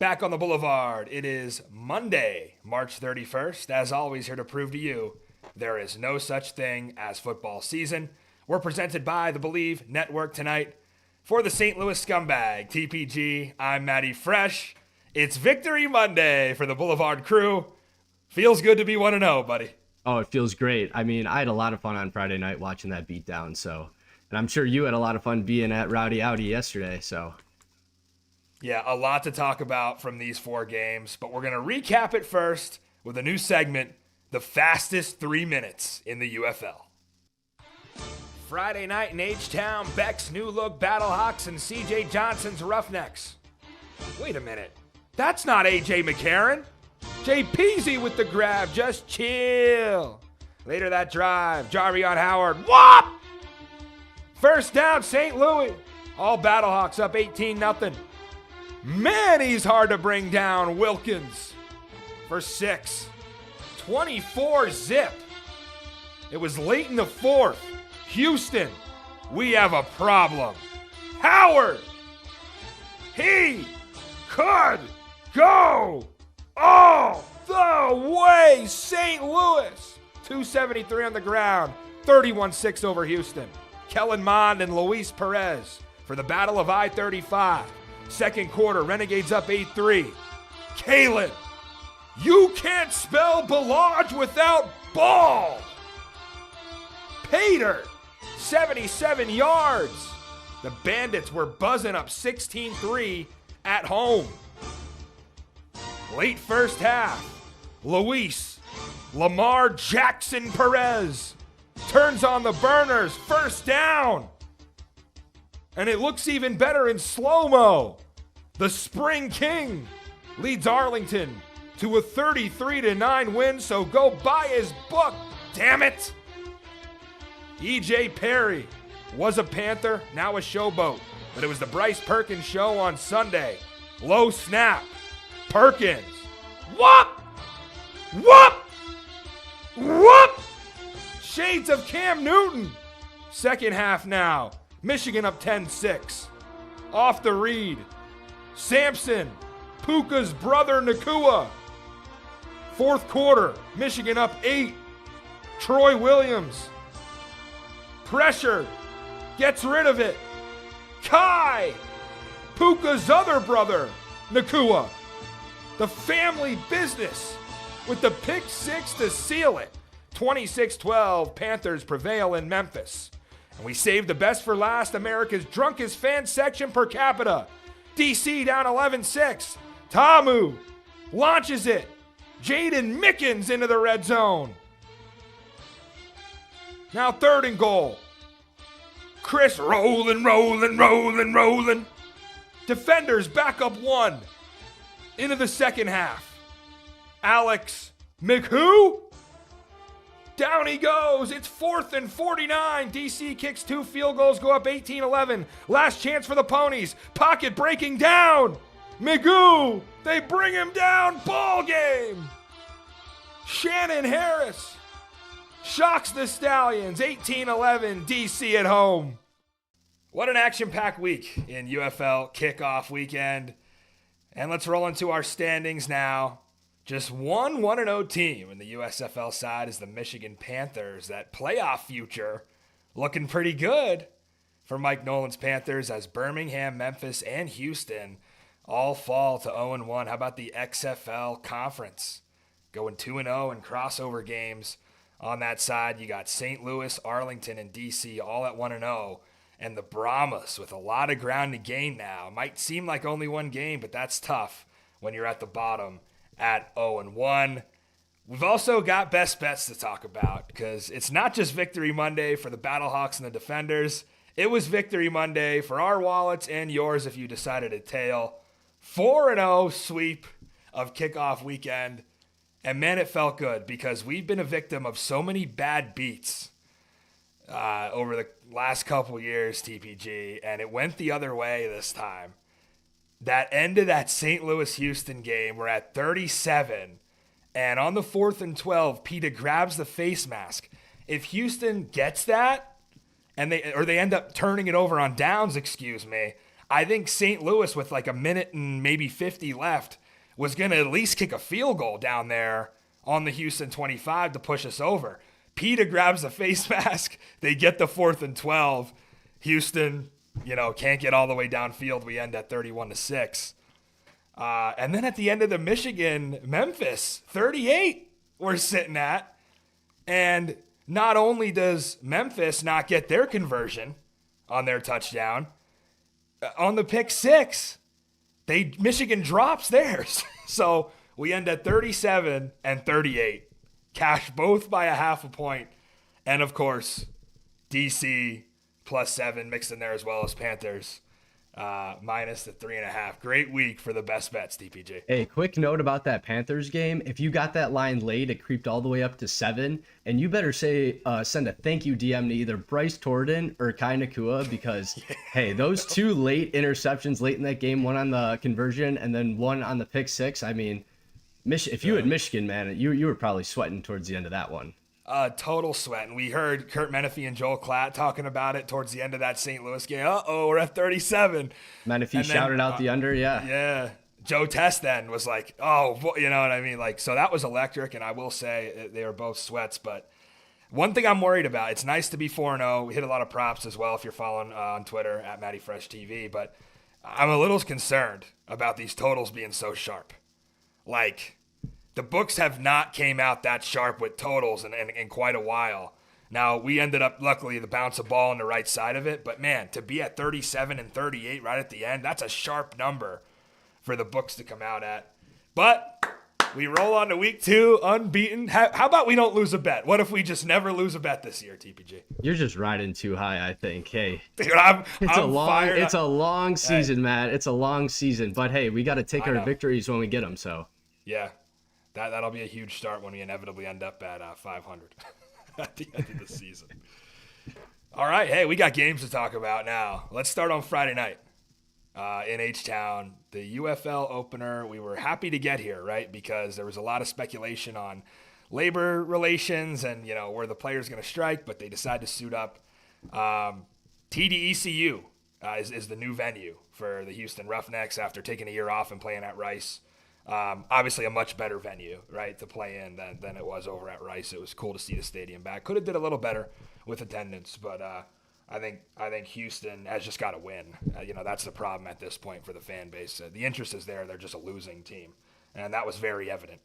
Back on the Boulevard, it is Monday, March 31st. As always, here to prove to you there is no such thing as football season. We're presented by the Believe Network tonight. For the St. Louis scumbag, TPG, I'm Matty Fresh. It's Victory Monday for the Boulevard crew. Feels good to be 1-0, buddy. Oh, it feels great. I mean, I had a lot of fun on Friday night watching that beatdown, and I'm sure you had a lot of fun being at Rowdy Audi yesterday, so. Yeah, a lot to talk about from these four games, but we're going to recap it first with a new segment, the fastest 3 minutes in the UFL. Friday night in H-Town, Beck's new look Battlehawks and CJ Johnson's Roughnecks. Wait a minute, that's not AJ McCarron. Jay Peasy with the grab, just chill. Later that drive, Jarvion Howard, whop! First down, St. Louis. All Battlehawks up 18-0. Man, he's hard to bring down, Wilkins. For 6. 24-zip. It was late in the fourth. Houston, we have a problem. Howard, he could go all the way. St. Louis, 273 on the ground, 31-6 over Houston. Kellen Mond and Luis Perez for the Battle of I-35. Second quarter, Renegades up 8-3. Kalen, you can't spell Ballage without ball. Pater, 77 yards. The Bandits were buzzing up 16-3 at home. Late first half, Luis Lamar Jackson Perez turns on the burners, first down. And it looks even better in slow-mo. The Spring King leads Arlington to a 33-9 win, so go buy his book, damn it. EJ Perry was a Panther, now a showboat. But it was the Bryce Perkins show on Sunday. Low snap. Perkins. Whoop! Whoop! Whoop! Shades of Cam Newton. Second half now. Michigan up 10-6. Off the read. Sampson. Puka's brother Nakua. Fourth quarter. Michigan up 8. Troy Williams. Pressured. Gets rid of it. Kai. Puka's other brother Nakua. The family business with the pick six to seal it. 26-12, Panthers prevail in Memphis. And we saved the best for last, America's drunkest fan section per capita. DC down 11-6. Tamu launches it. Jaden Mickens into the red zone. Now third and goal. Chris rolling. Defenders back up 1. Into the second half. Alex McWho? Down he goes. It's 4th and 49. DC kicks 2 field goals, go up 18-11. Last chance for the Ponies. Pocket breaking down. McGoo. They bring him down. Ball game. Shannon Harris shocks the Stallions. 18-11. DC at home. What an action-packed week in UFL kickoff weekend. And let's roll into our standings now. Just one 1-0 team in the USFL side is the Michigan Panthers. That playoff future looking pretty good for Mike Nolan's Panthers as Birmingham, Memphis, and Houston all fall to 0-1. How about the XFL conference? Going 2-0 in crossover games on that side. You got St. Louis, Arlington, and DC all at 1-0. And the Brahmas with a lot of ground to gain now. Might seem like only one game, but that's tough when you're at the bottom at 0-1. We've also got best bets to talk about because it's not just Victory Monday for the Battlehawks and the Defenders. It was Victory Monday for our wallets and yours if you decided to tail. 4-0 sweep of kickoff weekend. And man, it felt good because we've been a victim of so many bad beats over the last couple years, TPG, and it went the other way this time. That end of that St. Louis-Houston game, we're at 37, and on the 4th and 12, Peta grabs the face mask. If Houston gets that, and they end up turning it over on downs, I think St. Louis, with like a minute and maybe 50 left, was going to at least kick a field goal down there on the Houston 25 to push us over. Peta grabs a face mask. They get the 4th and 12. Houston, can't get all the way downfield. We end at 31-6. And then at the end of the Michigan-Memphis, 38 we're sitting at. And not only does Memphis not get their conversion on their touchdown, on the pick 6, Michigan drops theirs. So we end at 37 and 38. Cash both by a half a point. And, of course, DC +7 mixed in there as well as Panthers minus the 3.5. Great week for the best bets, TPG. Hey, quick note about that Panthers game. If you got that line late, it creeped all the way up to 7. And you better send a thank you DM to either Bryce Torden or Kai Nakua because, hey, those 2 late interceptions late in that game, one on the conversion and then one on the pick 6. I mean, if you had Michigan, man, you were probably sweating towards the end of that one. Total sweat. And we heard Kurt Menefee and Joel Klatt talking about it towards the end of that St. Louis game. We're at 37. Menefee shouted out the under, yeah. Yeah. Joe Test then was like, you know what I mean? Like, so that was electric, and I will say they were both sweats. But one thing I'm worried about, it's nice to be 4-0. We hit a lot of props as well if you're following on Twitter at MattyFreshTV. But I'm a little concerned about these totals being so sharp. Like, the books have not came out that sharp with totals in quite a while. Now, we ended up, luckily, the bounce of ball on the right side of it. But, man, to be at 37 and 38 right at the end, that's a sharp number for the books to come out at. But we roll on to week 2, unbeaten. How about we don't lose a bet? What if we just never lose a bet this year, TPG? You're just riding too high, I think. Hey, dude, it's a long season, Matt. It's a long season. But, hey, we got to take our victories when we get them, so. Yeah. That'll be a huge start when we inevitably end up at 500 at the end of the season. All right, hey, we got games to talk about now. Let's start on Friday night in H-Town. The UFL opener, we were happy to get here, right, because there was a lot of speculation on labor relations and, where the player's going to strike, but they decided to suit up. TDECU is the new venue for the Houston Roughnecks after taking a year off and playing at Rice. Obviously a much better venue, right, to play in than it was over at Rice. It was cool to see the stadium back. Could have did a little better with attendance, but I think Houston has just got to win. That's the problem at this point for the fan base. The interest is there. They're just a losing team, and that was very evident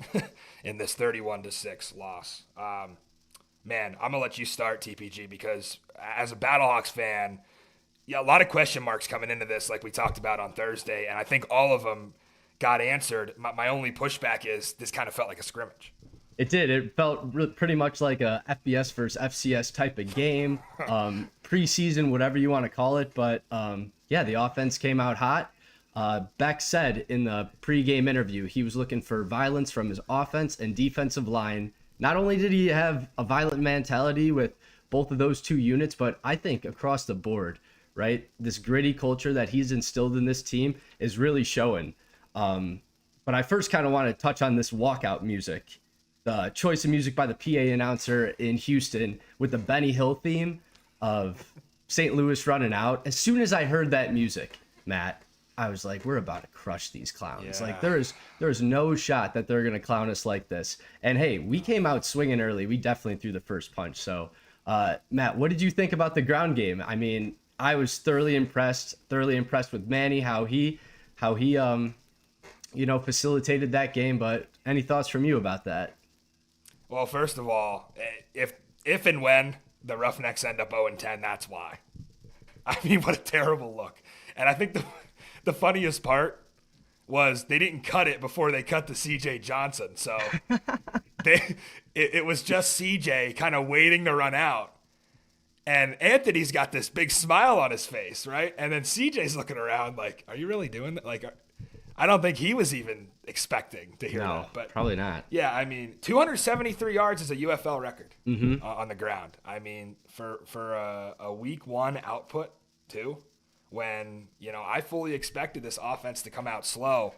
in this 31-6 loss. Man, I'm gonna let you start, TPG, because as a Battlehawks fan, a lot of question marks coming into this, like we talked about on Thursday, and I think all of them got answered. My only pushback is this kind of felt like a scrimmage. It did. It felt pretty much like a FBS versus FCS type of game, preseason, whatever you want to call it. But the offense came out hot. Beck said in the pregame interview he was looking for violence from his offense and defensive line. Not only did he have a violent mentality with both of those 2 units, but I think across the board, right, this gritty culture that he's instilled in this team is really showing. But I first kind of want to touch on this walkout music, the choice of music by the PA announcer in Houston with the Benny Hill theme of St. Louis running out. As soon as I heard that music, Matt, I was like, we're about to crush these clowns. Yeah. Like there's no shot that they're going to clown us like this. And hey, we came out swinging early. We definitely threw the first punch. So, Matt, what did you think about the ground game? I mean, I was thoroughly impressed with Manny, how he facilitated that game, but any thoughts from you about that? Well, first of all, if and when the Roughnecks end up 0-10, that's why. I mean, what a terrible look. And I think the funniest part was they didn't cut it before they cut to CJ Johnson. So it was just CJ kind of waiting to run out. And Anthony's got this big smile on his face, right? And then CJ's looking around like, are you really doing that? Like, I don't think he was even expecting to hear that. But probably not. Yeah, I mean, 273 yards is a UFL record on the ground. I mean, for a week 1 output, too, when, I fully expected this offense to come out slow.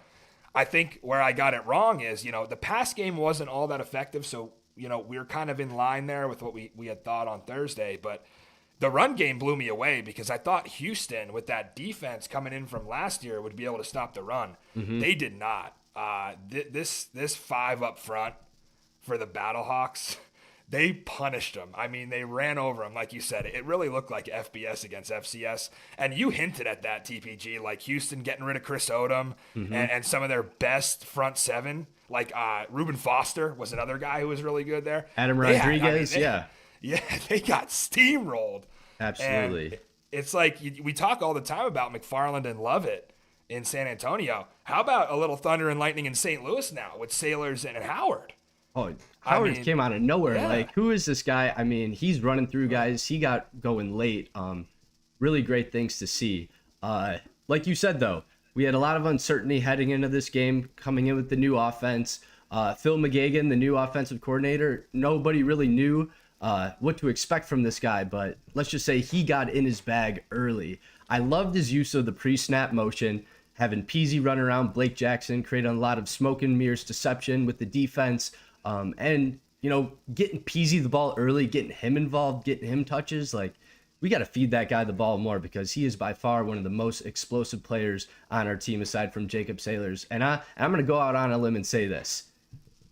I think where I got it wrong is, the pass game wasn't all that effective. So, we were kind of in line there with what we had thought on Thursday. But the run game blew me away because I thought Houston, with that defense coming in from last year, would be able to stop the run. They did not. This 5 up front for the Battlehawks, they punished them. I mean, they ran over them, like you said. It really looked like FBS against FCS. And you hinted at that, TPG, like Houston getting rid of Chris Odom and some of their best front 7. Like Reuben Foster was another guy who was really good there. Adam Rodriguez, yeah. Yeah, they got steamrolled. Absolutely. And it's like we talk all the time about McFarland and Lovett in San Antonio. How about a little thunder and lightning in St. Louis now with Sailors and Howard? Oh, Howard came out of nowhere. Yeah. Like, who is this guy? I mean, he's running through guys. He got going late. Really great things to see. Like you said, though, we had a lot of uncertainty heading into this game, coming in with the new offense. Phil McGagan, the new offensive coordinator, nobody really knew what to expect from this guy, but let's just say he got in his bag early. I loved his use of the pre-snap motion, having Peasy run around Blake Jackson, creating a lot of smoke and mirrors deception with the defense, and, you know, getting Peasy the ball early, getting him involved, getting him touches. Like, we got to feed that guy the ball more because he is by far one of the most explosive players on our team aside from Jacob Sailors. And I'm going to go out on a limb and say this.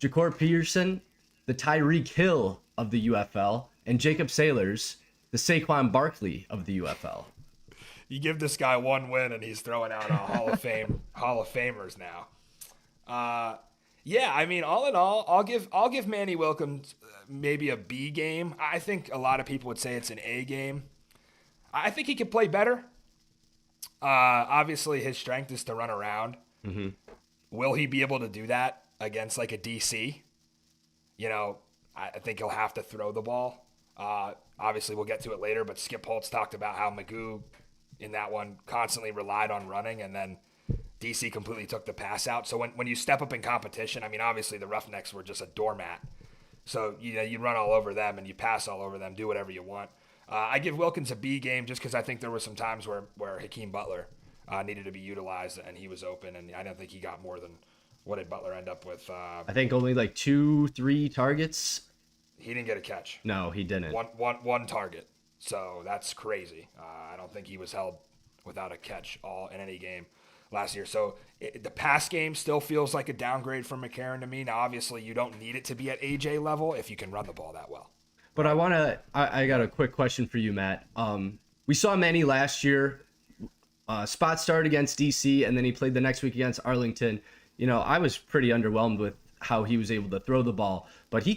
Ja'Cour Peterson, the Tyreek Hill of the UFL, and Jacob Sailors, the Saquon Barkley of the UFL. You give this guy one win and he's throwing out a Hall of Famers now. Yeah, I mean, all in all, I'll give Manny Wilkins maybe a B game. I think a lot of people would say it's an A game. I think he could play better. Obviously, his strength is to run around. Will he be able to do that against like a DC? You know, I think he'll have to throw the ball. Obviously, we'll get to it later, but Skip Holtz talked about how Magoo in that one constantly relied on running, and then DC completely took the pass out. So when you step up in competition, I mean, obviously the Roughnecks were just a doormat. So, you know, you run all over them and you pass all over them, do whatever you want. I give Wilkins a B game just because I think there were some times where Hakeem Butler needed to be utilized and he was open, and I don't think he got more than what did Butler end up with? I think only like 2-3 targets. He didn't get a catch. No, he didn't. One target. So that's crazy. I don't think he was held without a catch all in any game last year. So the pass game still feels like a downgrade from McCarron to me. Now, obviously, you don't need it to be at AJ level if you can run the ball that well. But I got a quick question for you, Matt. We saw Manny last year, spot start against DC, and then he played the next week against Arlington. You know, I was pretty underwhelmed with how he was able to throw the ball, but he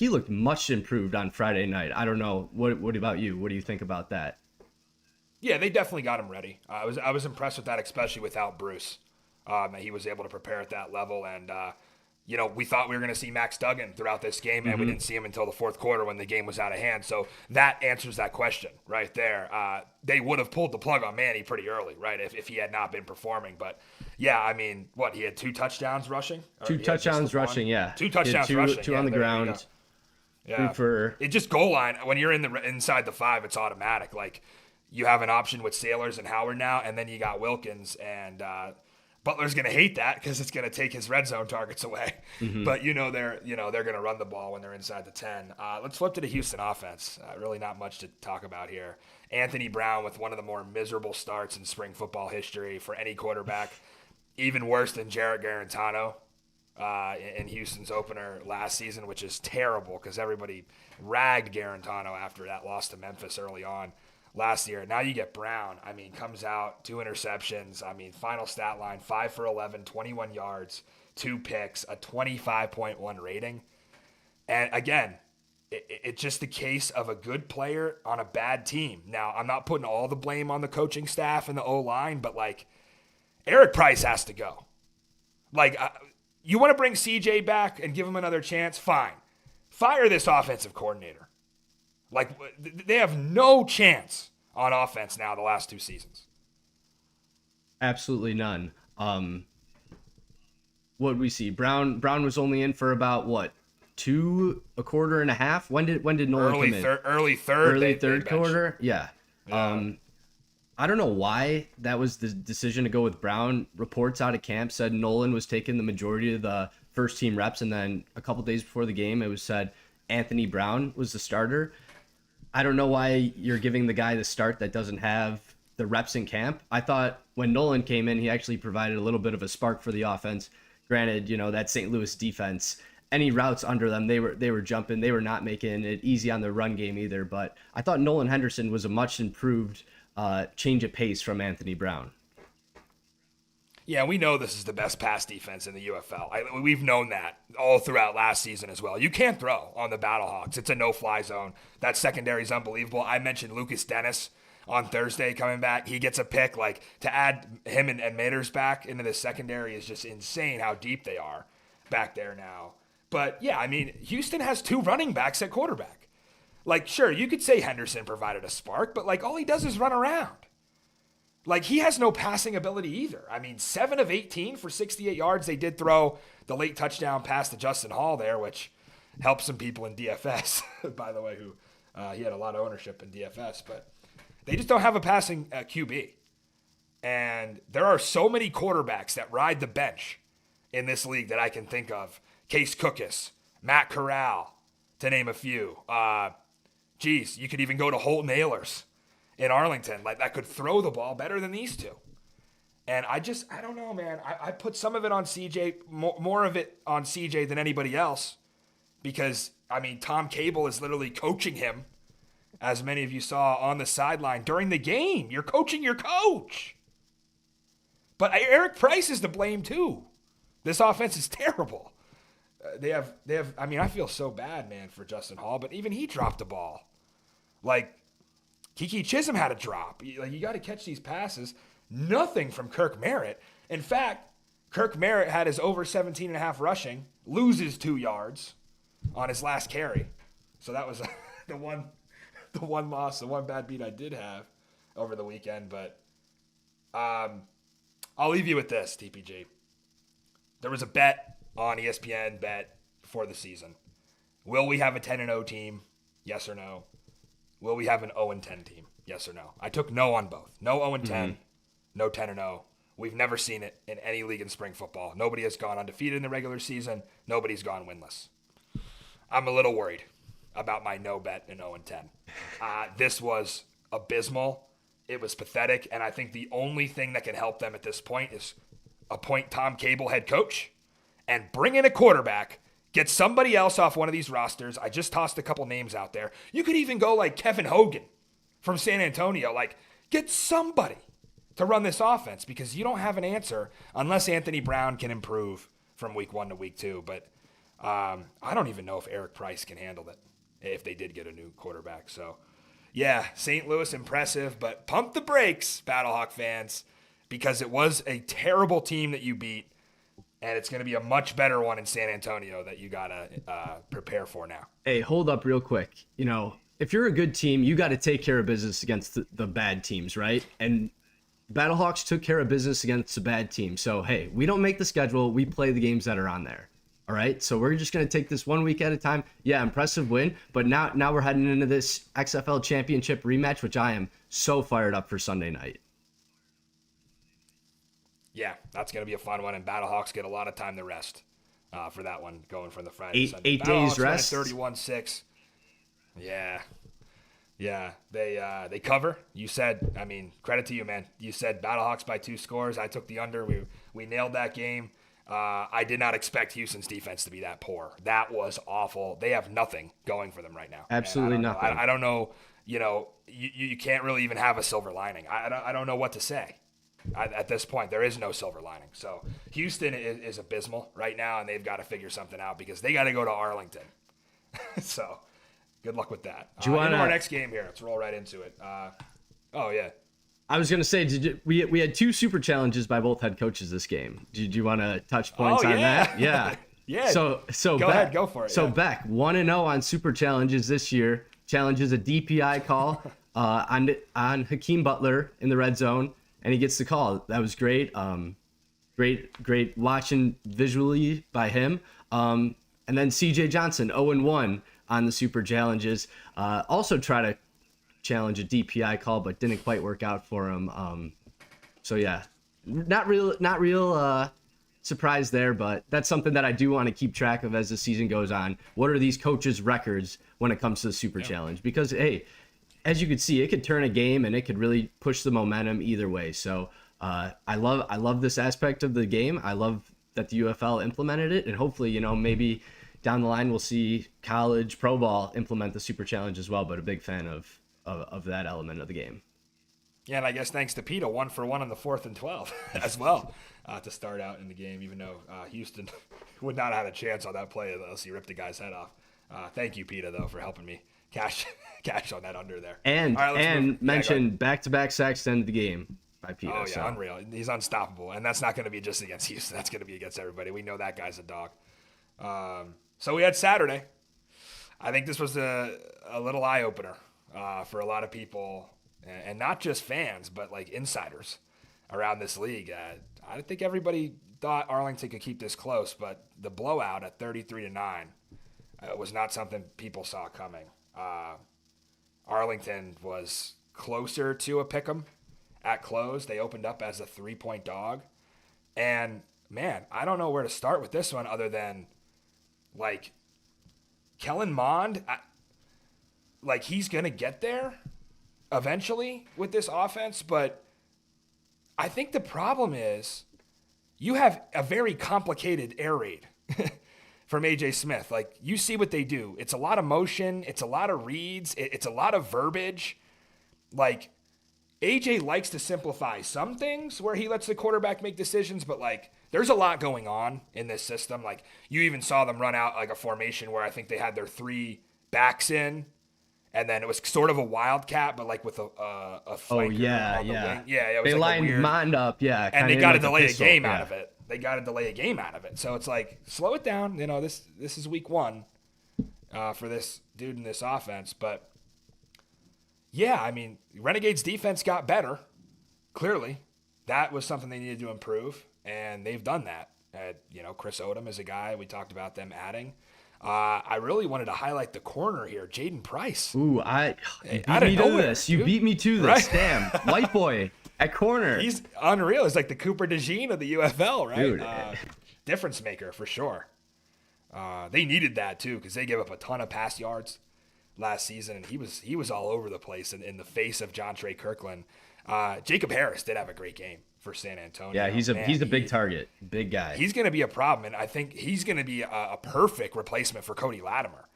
looked much improved on Friday night. I don't know. What about you? What do you think about that? Yeah, they definitely got him ready. I was impressed with that, especially without Bruce. That he was able to prepare at that level, and you know, we thought we were going to see Max Duggan throughout this game, and we didn't see him until the fourth quarter when the game was out of hand. So that answers that question right there. They would have pulled the plug on Manny pretty early, right, if he had not been performing. But yeah, I mean, he had 2 touchdowns rushing? Two touchdowns rushing, yeah. 2 touchdowns rushing. Two on the ground. Yeah. It just goal line. When you're inside the 5, it's automatic. Like, you have an option with Sailors and Howard now, and then you got Wilkins, and Butler's going to hate that because it's going to take his red zone targets away. But they're going to run the ball when they're inside the 10. Let's flip to the Houston offense. Really not much to talk about here. Anthony Brown with one of the more miserable starts in spring football history for any quarterback, even worse than Jarrett Garantano in Houston's opener last season, which is terrible because everybody ragged Garantano after that loss to Memphis early on last year. Now you get Brown. I mean, comes out, 2 interceptions. I mean, final stat line, 5 for 11, 21 yards, 2 picks, a 25.1 rating. And again, it's just the case of a good player on a bad team. Now, I'm not putting all the blame on the coaching staff and the O-line, but, like, Eric Price has to go. Like, you want to bring CJ back and give him another chance? Fine. Fire this offensive coordinator. Like, they have no chance on offense now the last 2 seasons. Absolutely none. What did we see? Brown was only in for about, what, 2 a quarter and a half? When did Nolan come in? Early third quarter? Yeah. I don't know why that was the decision to go with Brown. Reports out of camp said Nolan was taking the majority of the first team reps, and then a couple days before the game, it was said Anthony Brown was the starter. I don't know why you're giving the guy the start that doesn't have the reps in camp. I thought when Nolan came in, he actually provided a little bit of a spark for the offense. Granted, that St. Louis defense, any routes under them, they were jumping. They were not making it easy on the run game either. But I thought Nolan Henderson was a much improved change of pace from Anthony Brown. Yeah, we know this is the best pass defense in the UFL. We've known that all throughout last season as well. You can't throw on the Battlehawks. It's a no-fly zone. That secondary is unbelievable. I mentioned Lucas Dennis on Thursday coming back. He gets a pick. Like, to add him and Maters back into the secondary is just insane how deep they are back there now. But, yeah, I mean, Houston has 2 running backs at quarterback. Like, sure, you could say Henderson provided a spark, but, like, all he does is run around. Like, he has no passing ability either. I mean, 7 of 18 for 68 yards. They did throw the late touchdown pass to Justin Hall there, which helped some people in DFS, by the way, who he had a lot of ownership in DFS. But they just don't have a passing QB. And there are so many quarterbacks that ride the bench in this league that I can think of. Case Cookus, Matt Corral, to name a few. You could even go to Holt Nailers in Arlington, like, that could throw the ball better than these two. And I don't know, man. I put some of it on CJ, more of it on CJ than anybody else, because, I mean, Tom Cable is literally coaching him, as many of you saw on the sideline during the game. You're coaching your coach. But Eric Price is to blame too. This offense is terrible. They have. I mean, I feel so bad, man, for Justin Hall, but even he dropped the ball. Like, Kiki Chisholm had a drop. You got to catch these passes. Nothing from Kirk Merritt. In fact, Kirk Merritt had his over 17.5 rushing, loses 2 yards on his last carry. So that was the one loss, the one bad beat I did have over the weekend. But I'll leave you with this, TPG. There was a bet on ESPN bet before the season. Will we have a 10-0 team? Yes or no? Will we have an 0-10 team? Yes or no? I took no on both. No 0-10, no 10-0. We've never seen it in any league in spring football. Nobody has gone undefeated in the regular season. Nobody's gone winless. I'm a little worried about my no bet in 0-10. This was abysmal. It was pathetic, and I think the only thing that can help them at this point is appoint Tom Cable head coach and bring in a quarterback. Get somebody else off one of these rosters. I just tossed a couple names out there. You could even go like Kevin Hogan from San Antonio. Like, get somebody to run this offense, because you don't have an answer unless Anthony Brown can improve from week 1 to week 2. But I don't even know if Eric Price can handle it if they did get a new quarterback. So, yeah, St. Louis impressive, but pump the brakes, Battlehawk fans, because it was a terrible team that you beat. And it's going to be a much better one in San Antonio that you got to prepare for now. Hey, hold up real quick. If you're a good team, you got to take care of business against the bad teams, right? And Battlehawks took care of business against the bad team. So, hey, we don't make the schedule. We play the games that are on there. All right? So we're just going to take this 1 week at a time. Yeah, impressive win. But now we're heading into this XFL championship rematch, which I am so fired up for Sunday night. Yeah, that's going to be a fun one, and Battlehawks get a lot of time to rest for that one, going from the Friday to Sunday. 8 days rest. 31-6. Yeah, they cover. You said, I mean, credit to you, man. You said Battlehawks by 2 scores. I took the under. We nailed that game. I did not expect Houston's defense to be that poor. That was awful. They have nothing going for them right now. Absolutely nothing. I don't know. You can't really even have a silver lining. I don't know what to say. At this point, there is no silver lining. So Houston is abysmal right now, and they've got to figure something out because they got to go to Arlington. So good luck with that. Do you want our next game here? Let's roll right into it. Oh, yeah. I was going to say, we had 2 super challenges by both head coaches this game. Did you want to touch points on that? Yeah. Yeah. So go ahead, go for it. So Beck, 1-0 on super challenges this year. Challenges a DPI call on Hakeem Butler in the red zone. And he gets the call. That was great. Great watching visually by him. And then CJ Johnson, 0-1 on the super challenges. Also try to challenge a DPI call, but didn't quite work out for him. So yeah, not real surprise there, but that's something that I do want to keep track of as the season goes on. What are these coaches' records when it comes to the super challenge? Because hey, as you could see, it could turn a game and it could really push the momentum either way. So I love this aspect of the game. I love that the UFL implemented it, and hopefully, maybe down the line we'll see college pro ball implement the Super Challenge as well. But a big fan of that element of the game. Yeah, and I guess thanks to PETA, 1 for 1 on the 4th and 12 as well to start out in the game, even though Houston would not have had a chance on that play unless he ripped the guy's head off. Thank you, PETA, though, for helping me cash on that under there. And mention back-to-back sacks to end the game by PETA. Oh, yeah, unreal. He's unstoppable, and that's not going to be just against Houston. That's going to be against everybody. We know that guy's a dog. So we had Saturday. I think this was a little eye-opener for a lot of people, and not just fans, but like insiders around this league. I think everybody thought Arlington could keep this close, but the blowout at 33-9 was not something people saw coming. Arlington was closer to a pick'em at close. They opened up as a 3-point dog, and man, I don't know where to start with this one other than like Kellen Mond. Like, he's gonna get there eventually with this offense, but I think the problem is you have a very complicated air raid from AJ Smith. Like, you see what they do. It's a lot of motion. It's a lot of reads. It's a lot of verbiage. Like, AJ likes to simplify some things where he lets the quarterback make decisions, but like, there's a lot going on in this system. Like, you even saw them run out like a formation where I think they had their 3 backs in, and then it was sort of a wildcat, but like with a flanker on the wing. Yeah, it was they like lined Mond up, and they got to delay a game out of it. They got to delay a game out of it. So it's like, slow it down. This is week 1 for this dude in this offense. But yeah, I mean, Renegades defense got better. Clearly, that was something they needed to improve, and they've done that. Chris Odom is a guy we talked about them adding. I really wanted to highlight the corner here, Jaden Price. Ooh, you beat me to this. Right? Damn, white boy at corner. He's unreal. He's like the Cooper DeJean of the UFL, right? Dude. Difference maker for sure. They needed that too because they gave up a ton of pass yards last season, and he was all over the place in the face of John Trey Kirkland. Jacob Harris did have a great game for San Antonio. Yeah, he's a big target, big guy. He's going to be a problem, and I think he's going to be a perfect replacement for Cody Latimer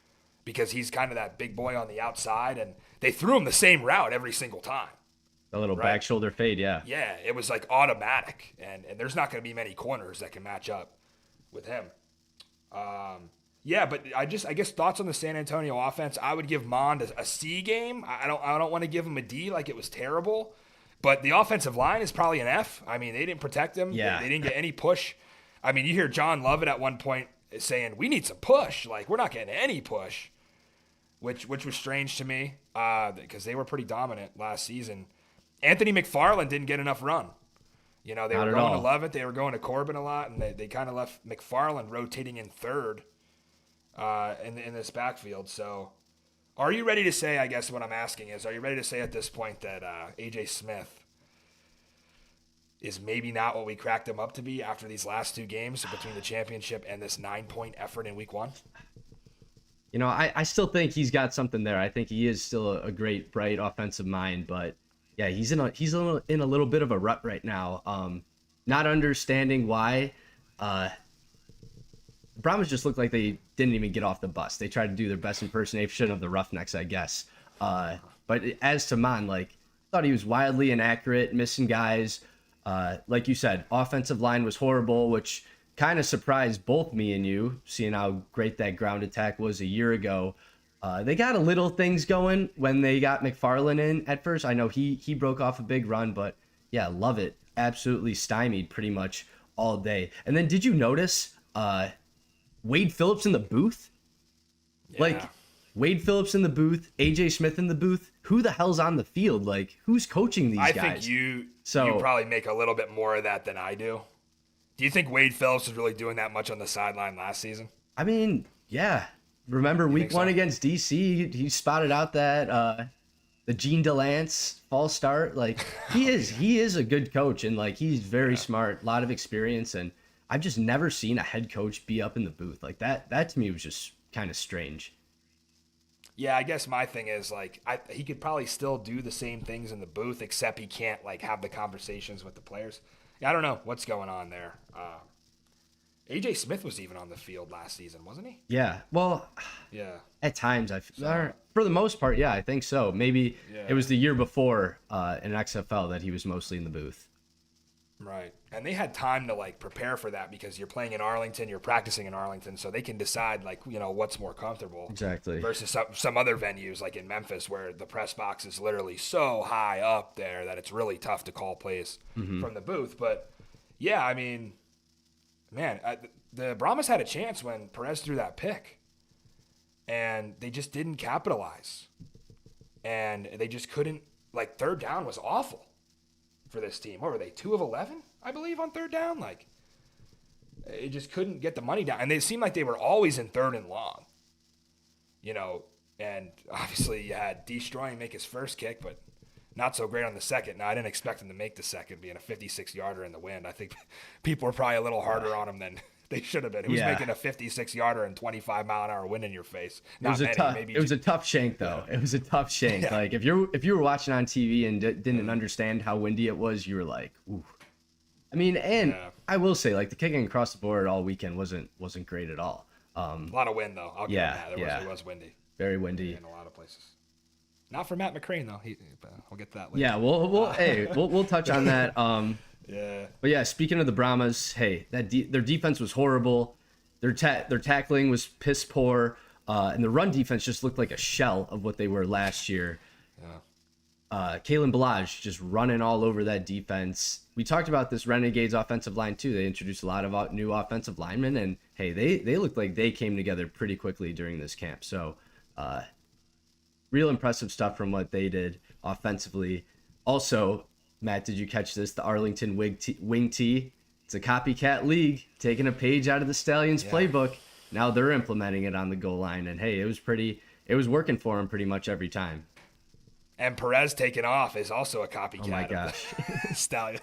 because he's kind of that big boy on the outside, and they threw him the same route every single time. A little back shoulder fade, yeah. Yeah, it was like automatic, and there's not going to be many corners that can match up with him. But I guess thoughts on the San Antonio offense. I would give Mond a C game. I don't want to give him a D like it was terrible. But the offensive line is probably an F. I mean, they didn't protect him. Yeah. They didn't get any push. I mean, you hear John Lovett at one point saying, we need some push. Like, we're not getting any push, which was strange to me because they were pretty dominant last season. Anthony McFarland didn't get enough run. They were going to Lovett. They were going to Corbin a lot, and they kind of left McFarland rotating in third in this backfield. So are you ready to say, I guess what I'm asking is, are you ready to say at this point that AJ Smith is maybe not what we cracked him up to be after these last 2 games between the championship and this 9-point effort in week 1? I still think he's got something there. I think he is still a great, bright offensive mind, but yeah, he's in a little bit of a rut right now. Not understanding why. The Brahmas just looked like they didn't even get off the bus. They tried to do their best impersonation of the Roughnecks, I guess. But as to Mon, thought he was wildly inaccurate, missing guys. Like you said, offensive line was horrible, which kind of surprised both me and you, seeing how great that ground attack was a year ago. They got a little things going when they got McFarland in at first. I know he broke off a big run, but yeah, love it. Absolutely stymied pretty much all day. And then did you notice Wade Phillips in the booth? Yeah. Wade Phillips in the booth, AJ Smith in the booth. Who the hell's on the field? Who's coaching these guys? I think you probably make a little bit more of that than I do. Do you think Wade Phillips was really doing that much on the sideline last season? I mean, yeah. Remember week 1 against DC, he spotted out that the Gene Delance false start. He is a good coach, and he's very smart, a lot of experience, and I've just never seen a head coach be up in the booth. That to me was just kind of strange. Yeah, I guess my thing is like he could probably still do the same things in the booth, except he can't like have the conversations with the players. I don't know what's going on there. AJ Smith was even on the field last season, wasn't he? Yeah. Well, Yeah. at times for the most part, yeah, I think so. Maybe it was the year before in XFL that he was mostly in the booth. Right. And they had time to like prepare for that because you're playing in Arlington, you're practicing in Arlington, so they can decide like, what's more comfortable. Exactly. Versus some other venues like in Memphis where the press box is literally so high up there that it's really tough to call plays from the booth. But yeah, I mean, man, the Brahmas had a chance when Perez threw that pick and they just didn't capitalize. And they just couldn't, like, third down was awful for this team. What were they, 2 of 11, I believe, on third down? Like, it just couldn't get the money down. And they seemed like they were always in third and long, and obviously you had Destroying make his first kick, but not so great on the second. Now, I didn't expect him to make the second, being a 56-yarder in the wind. I think people were probably a little harder on him than they should have been. He was making a 56-yarder and 25-mile-an-hour wind in your face. It was a tough shank, though. Yeah. It was a tough shank. Yeah. Like, if you were watching on TV and didn't understand how windy it was, you were like, ooh. I mean, and I will say, like, the kicking across the board all weekend wasn't great at all. A lot of wind, though. I'll give him that. It was windy. Very windy. In a lot of places. Not for Matt McCrane, though. We'll get to that later. Yeah, we'll touch on that. Yeah. But yeah, speaking of the Brahmas, hey, their defense was horrible. Their tackling was piss poor, and the run defense just looked like a shell of what they were last year. Yeah. Kalen Balaj just running all over that defense. We talked about this Renegades offensive line too. They introduced a lot of new offensive linemen, and hey, they looked like they came together pretty quickly during this camp. So, real impressive stuff from what they did offensively. Also, Matt, did you catch this? The Arlington Wing T. It's a copycat league, taking a page out of the Stallions playbook. Now they're implementing it on the goal line, and hey, it was working for them pretty much every time. And Perez taking off is also a copycat. Oh my gosh, Stallion.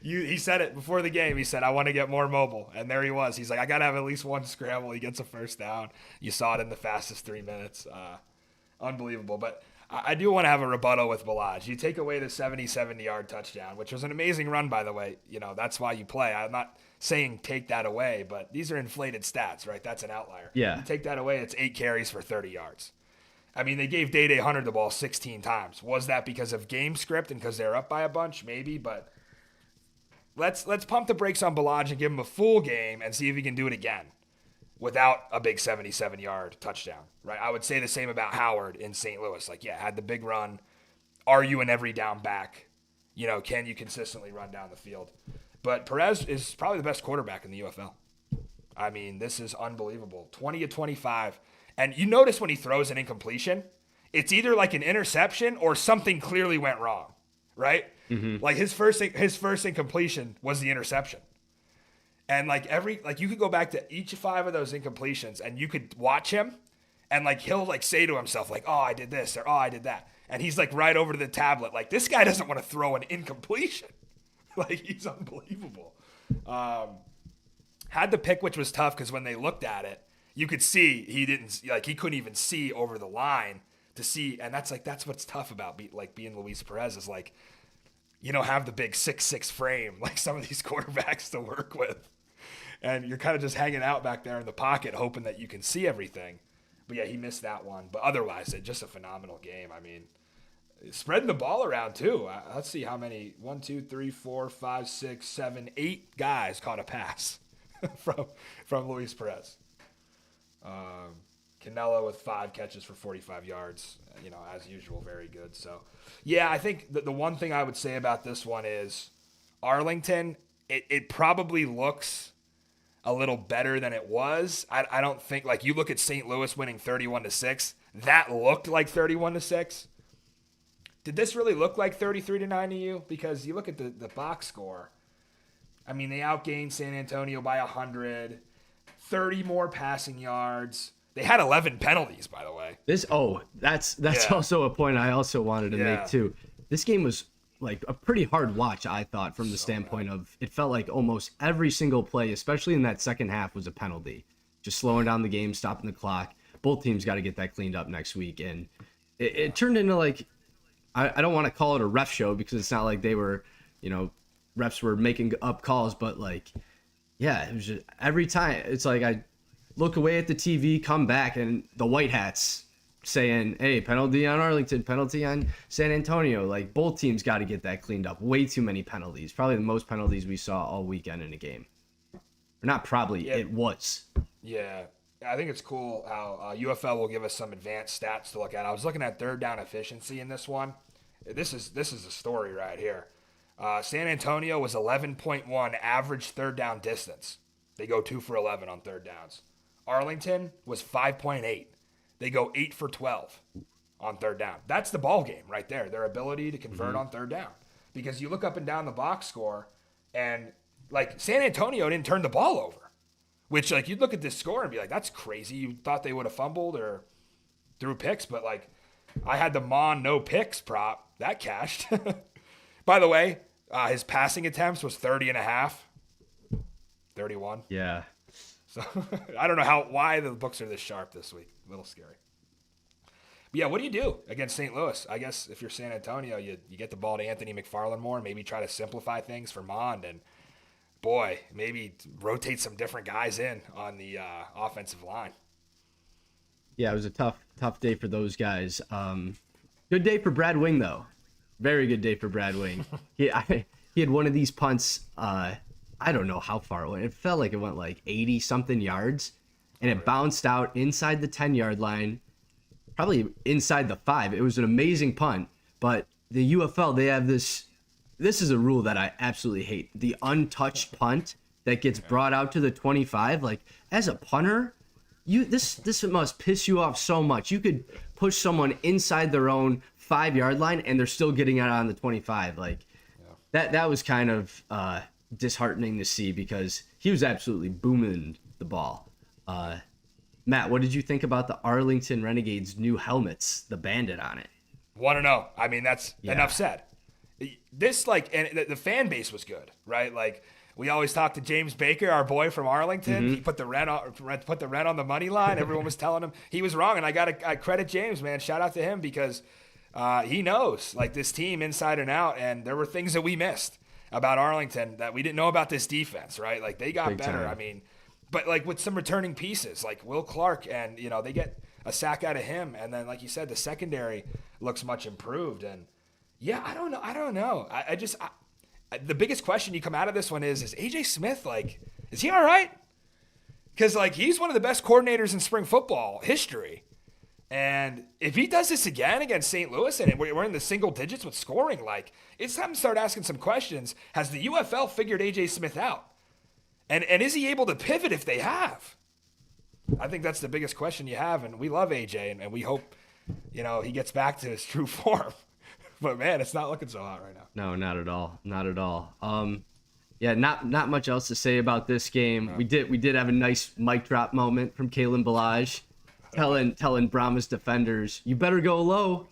He said it before the game. He said, "I want to get more mobile," and there he was. He's like, "I got to have at least one scramble." He gets a first down. You saw it in the fastest 3 minutes. Unbelievable, but. I do want to have a rebuttal with Balaj. You take away the 77-yard touchdown, which was an amazing run, by the way. That's why you play. I'm not saying take that away, but these are inflated stats, right? That's an outlier. Yeah. You take that away, it's 8 carries for 30 yards. I mean, they gave Day Hunter the ball 16 times. Was that because of game script and because they're up by a bunch? Maybe, but let's pump the brakes on Balaj and give him a full game and see if he can do it again without a big 77-yard touchdown, right? I would say the same about Howard in St. Louis. Like, yeah, had the big run. Are you an every down back? Can you consistently run down the field? But Perez is probably the best quarterback in the UFL. I mean, this is unbelievable. 20 of 25. And you notice when he throws an incompletion, it's either like an interception or something clearly went wrong, right? Mm-hmm. Like his first incompletion was the interception. And you could go back to each 5 of those incompletions and you could watch him and he'll say to himself oh, I did this or oh, I did that. And he's right over to the tablet. This guy doesn't want to throw an incompletion. He's unbelievable. Had the pick, which was tough because when they looked at it, you could see he couldn't even see over the line to see. And that's what's tough about being Luis Perez is you don't have the big 6'6" frame like some of these quarterbacks to work with. And you're kind of just hanging out back there in the pocket hoping that you can see everything. But, yeah, he missed that one. But otherwise, just a phenomenal game. I mean, spreading the ball around, too. Let's see how many. 1, 2, 3, 4, 5, 6, 7, 8 guys caught a pass from Luis Perez. Canelo with 5 catches for 45 yards, as usual, very good. So, yeah, I think the one thing I would say about this one is Arlington, it probably looks a little better than it was. I don't think, you look at St. Louis winning 31-6, that looked like 31-6. Did this really look like 33-9 to you? Because you look at the box score. I mean, they outgained San Antonio by 100, 30 more passing yards. They had 11 penalties, by the way. That's also a point I also wanted to make too. This game was a pretty hard watch, I thought, from the standpoint of it felt like almost every single play, especially in that second half, was a penalty. Just slowing down the game, stopping the clock. both teams got to get that cleaned up next week. And it turned into like, I don't want to call it a ref show because it's not like they were, refs were making up calls, but like, yeah, it was just every time it's like I look away at the TV, come back, and the white hats saying, hey, penalty on Arlington, penalty on San Antonio. Like, both teams got to get that cleaned up. Way too many penalties. Probably the most penalties we saw all weekend in a game. Or not probably, it was. Yeah. I think it's cool how UFL will give us some advanced stats to look at. I was looking at third down efficiency in this one. This is a story right here. San Antonio was 11.1 average third down distance. They go 2 for 11 on third downs. Arlington was 5.8. They go 8 for 12 on third down. That's the ball game right there. Their ability to convert on third down. Because you look up and down the box score, and like San Antonio didn't turn the ball over. Which, like, you'd look at this score and be like, that's crazy. You thought they would have fumbled or threw picks, but, like, I had the Mon no picks prop. That cashed. By the way, his passing attempts was 30 and a half. 31. Yeah. So, I don't know why the books are this sharp this week. A little scary. But, yeah, what do you do against St. Louis? I guess if you're San Antonio, you get the ball to Anthony McFarland more, maybe try to simplify things for Mond, and boy, maybe rotate some different guys in on the offensive line. Yeah, it was a tough day for those guys. Good day for Brad Wing, though. Very good day for Brad Wing. He had one of these punts. I don't know how far it went. It felt like it went like 80-something yards, and it bounced out inside the 10-yard line, probably inside the 5. It was an amazing punt, but the UFL, they have this. This is a rule that I absolutely hate. The untouched punt that gets brought out to the 25. Like, as a punter, this must piss you off so much. You could push someone inside their own 5-yard line, and they're still getting it on the 25. Like, that was kind of disheartening to see because he was absolutely booming the ball. Matt, what did you think about the Arlington Renegades' new helmets, the bandit on it? Want to know? I mean, that's enough said. This, like, and the fan base was good, right? Like, we always talk to James Baker, our boy from Arlington. He put the rent on the money line. Everyone was telling him he was wrong, and I credit James, man. Shout out to him because he knows, like, this team inside and out, and there were things that we missed about Arlington that we didn't know about this defense, right? Like, they got better. Time. I mean, but, like, with some returning pieces, like Will Clark, and, they get a sack out of him, and then, like you said, the secondary looks much improved, and yeah, I don't know. I just the biggest question you come out of this one is AJ Smith, like, is he all right? Because, like, he's one of the best coordinators in spring football history. And if he does this again against St. Louis and we're in the single digits with scoring, like, it's time to start asking some questions. Has the UFL figured AJ Smith out? And is he able to pivot if they have? I think that's the biggest question you have. And we love AJ, and we hope, he gets back to his true form. But, man, it's not looking so hot right now. No, not at all. Not at all. Yeah, not much else to say about this game. No. We did have a nice mic drop moment from Kalen Balaj telling Brahma's defenders, you better go low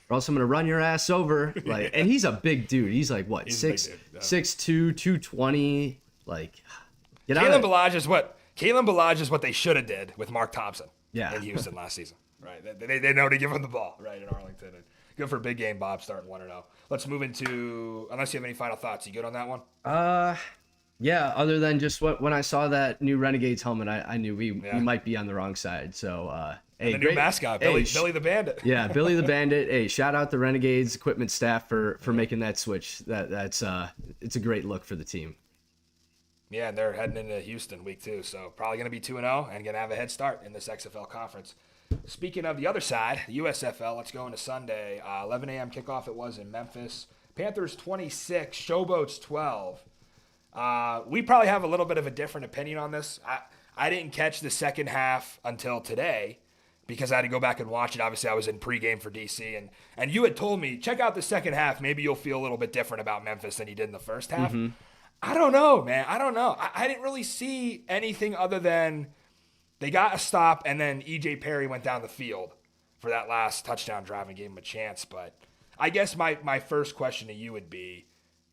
or else I'm going to run your ass over. Like, and he's a big dude. He's like, what, 6'2", 220. Like, get out of it. Kalen Balaj is what they should have did with Mark Thompson in Houston last season. Right. They know to give him the ball, right, in Arlington. And good for big game Bob starting 1-0. Let's move into, unless you have any final thoughts. You good on that one? Yeah, other than just when I saw that new Renegades helmet, I knew we might be on the wrong side. So, hey, the new mascot, Billy the Bandit. Yeah, Billy the Bandit. Hey, shout out the Renegades equipment staff for making that switch. That's it's a great look for the team. Yeah, and they're heading into Houston week 2, so probably going to be 2-0 and going to have a head start in this XFL conference. Speaking of the other side, USFL, let's go into Sunday. 11 a.m. kickoff it was in Memphis. Panthers 26, Showboats 12. We probably have a little bit of a different opinion on this. I didn't catch the second half until today because I had to go back and watch it. Obviously, I was in pregame for DC, and you had told me, check out the second half. Maybe you'll feel a little bit different about Memphis than you did in the first half. Mm-hmm. I don't know, man. I don't know. I didn't really see anything other than they got a stop, and then E.J. Perry went down the field for that last touchdown drive and gave him a chance. But I guess my first question to you would be,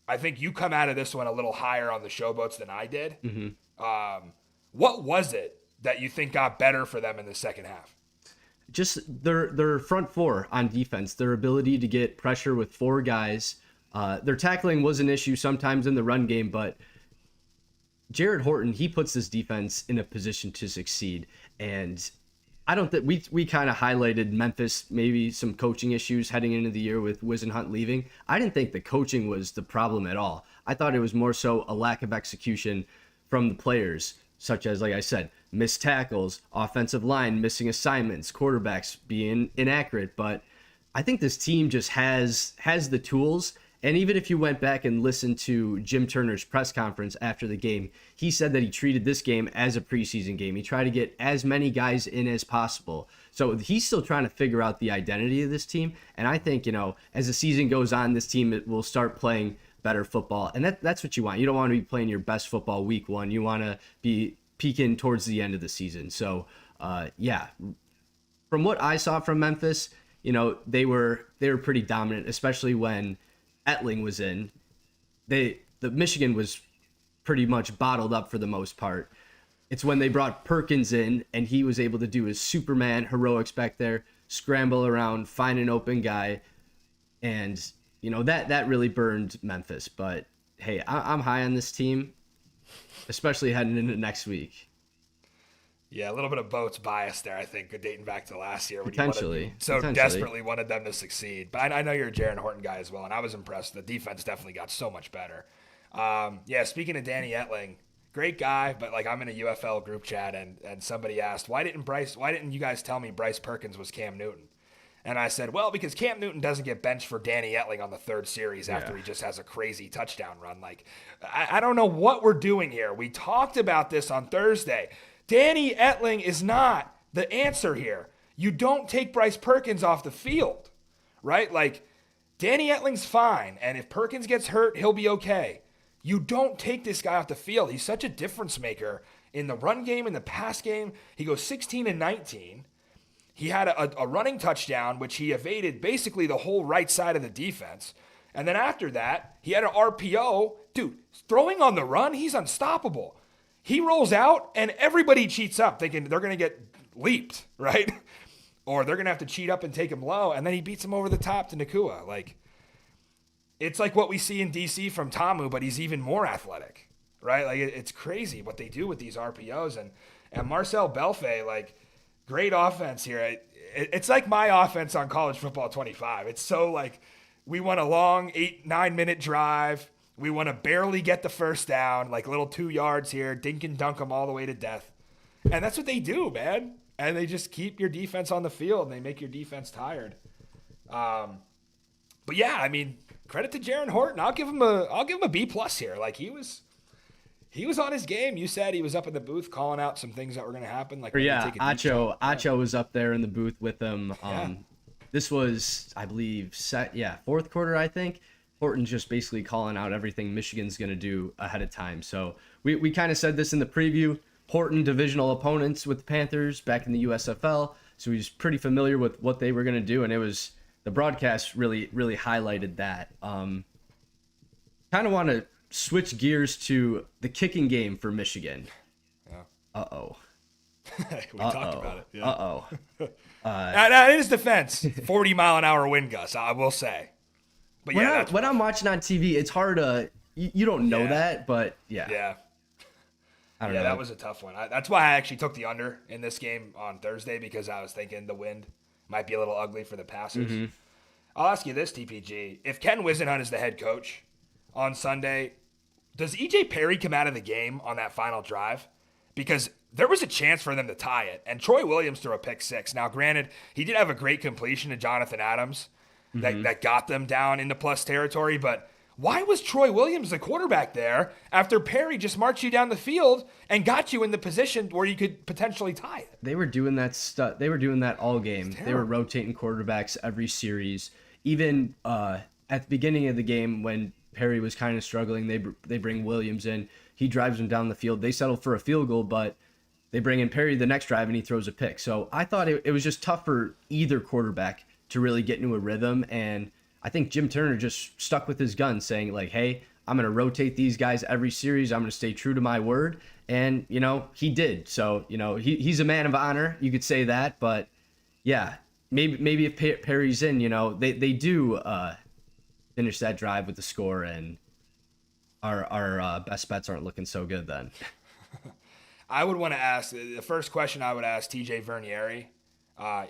I think you come out of this one a little higher on the Showboats than I did. Mm-hmm. What was it that you think got better for them in the second half? just their front four on defense, their ability to get pressure with four guys. Their tackling was an issue sometimes in the run game, but Jared Horton, he puts this defense in a position to succeed. And I don't think we kind of highlighted Memphis, maybe some coaching issues heading into the year with Wisenhunt leaving. I didn't think the coaching was the problem at all. I thought it was more so a lack of execution from the players, such as, like I said, missed tackles, offensive line missing assignments, quarterbacks being inaccurate. But I think this team just has the tools. And even if you went back and listened to Jim Turner's press conference after the game, he said that he treated this game as a preseason game. He tried to get as many guys in as possible. So he's still trying to figure out the identity of this team. And I think, as the season goes on, this team will start playing better football. And that's what you want. You don't want to be playing your best football week one. You want to be peaking towards the end of the season. So, from what I saw from Memphis, they were pretty dominant, especially when Etling was in. The Michigan was pretty much bottled up for the most part. It's when they brought Perkins in and he was able to do his Superman heroics back there, scramble around, find an open guy, and that really burned Memphis. But hey, I'm high on this team, especially heading into next week. Yeah, a little bit of Boat's bias there, I think, dating back to last year when Potentially. Desperately wanted them to succeed. But I know you're a Jaron Horton guy as well, and I was impressed. The defense definitely got so much better. Speaking of Danny Etling, great guy, but I'm in a UFL group chat, and somebody asked, why didn't you guys tell me Bryce Perkins was Cam Newton? And I said, well, because Cam Newton doesn't get benched for Danny Etling on the third series after he just has a crazy touchdown run. I don't know what we're doing here. We talked about this on Thursday. Danny Etling is not the answer here. You don't take Bryce Perkins off the field, right? Danny Etling's fine, and if Perkins gets hurt, he'll be okay. You don't take this guy off the field. He's such a difference maker in the run game, in the pass game. He goes 16 and 19. He had a running touchdown, which he evaded basically the whole right side of the defense. And then after that, he had an RPO. Dude, throwing on the run, he's unstoppable. He rolls out, and everybody cheats up, thinking they're going to get leaped, right? Or they're going to have to cheat up and take him low, and then he beats him over the top to Nakua. It's like what we see in DC from Tamu, but he's even more athletic, right? It's crazy what they do with these RPOs. And Marcel Belfay, great offense here. It's like my offense on College Football 25. It's so we want a long 8-9 minute drive. We want to barely get the first down, little 2 yards here, dink and dunk them all the way to death. And that's what they do, man. And they just keep your defense on the field, and they make your defense tired. But yeah, credit to Jaron Horton. I'll give him a B+ here. He was on his game. You said he was up in the booth calling out some things that were going to happen. Acho was up there in the booth with him. This was, I believe, fourth quarter, I think. Horton's just basically calling out everything Michigan's going to do ahead of time. So we kind of said this in the preview. Horton divisional opponents with the Panthers back in the USFL. So he's pretty familiar with what they were going to do. And the broadcast really highlighted that. Kind of want to switch gears to the kicking game for Michigan. Yeah. Uh-oh. We talked about it. Yeah. Uh-oh. Now, in his defense, 40-mile-an-hour wind gusts, I will say. But when I'm watching on TV, it's hard to you don't know that, but yeah. I don't know. That was a tough one. That's why I actually took the under in this game on Thursday, because I was thinking the wind might be a little ugly for the passers. Mm-hmm. I'll ask you this, TPG: if Ken Wisenhunt is the head coach on Sunday, does EJ Perry come out of the game on that final drive? Because there was a chance for them to tie it, and Troy Williams threw a pick six. Now, granted, he did have a great completion to Jonathan Adams that got them down into plus territory, but why was Troy Williams the quarterback there after Perry just marched you down the field and got you in the position where you could potentially tie it? They were doing that stuff. They were doing that all game. They were rotating quarterbacks every series. Even at the beginning of the game when Perry was kind of struggling, they bring Williams in. He drives them down the field. They settle for a field goal, but they bring in Perry the next drive and he throws a pick. So I thought it was just tough for either quarterback to really get into a rhythm. And I think Jim Turner just stuck with his guns, saying hey, I'm going to rotate these guys every series. I'm going to stay true to my word. And, he did. So, he's a man of honor. You could say that, but Yeah, maybe if Perry's in, they do finish that drive with the score, and our best bets aren't looking so good then. I would want to ask the first question I would ask TJ Vernieri,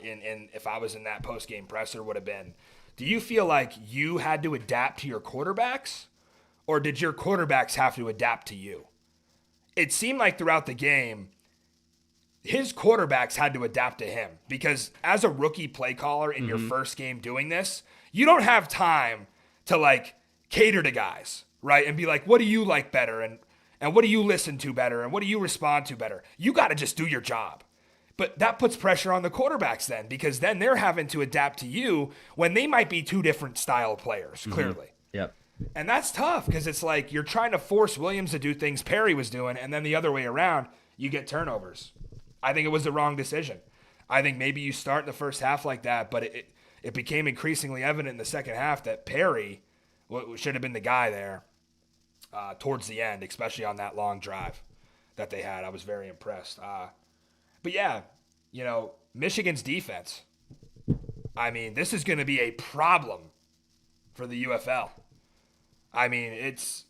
in if I was in that post game presser, would have been, do you feel like you had to adapt to your quarterbacks, or did your quarterbacks have to adapt to you? It seemed like throughout the game, his quarterbacks had to adapt to him, because as a rookie play caller in your first game doing this, you don't have time to like cater to guys, right? And be like, what do you like better? And what do you listen to better? And what do you respond to better? You got to just do your job. But that puts pressure on the quarterbacks then, because then they're having to adapt to you when they might be two different style players, clearly. Yep. And that's tough, because it's like you're trying to force Williams to do things Perry was doing, and then the other way around, you get turnovers. I think it was the wrong decision. I think maybe you start in the first half like that, but it became increasingly evident in the second half that Perry should have been the guy there towards the end, especially on that long drive that they had. I was very impressed. But yeah, Michigan's defense, I mean, this is going to be a problem for the UFL. I mean, it's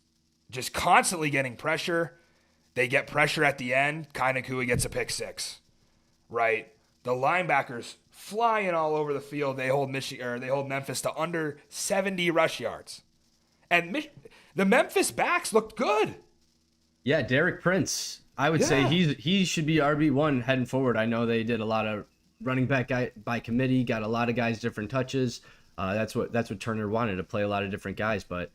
just constantly getting pressure. They get pressure at the end. Kainakua gets a pick six, right? The linebackers flying all over the field. They hold Memphis to under 70 rush yards. And the Memphis backs looked good. Yeah, Derek Prince. I would say he should be RB1 heading forward. I know they did a lot of running back by committee, got a lot of guys different touches. That's what Turner wanted, to play a lot of different guys. But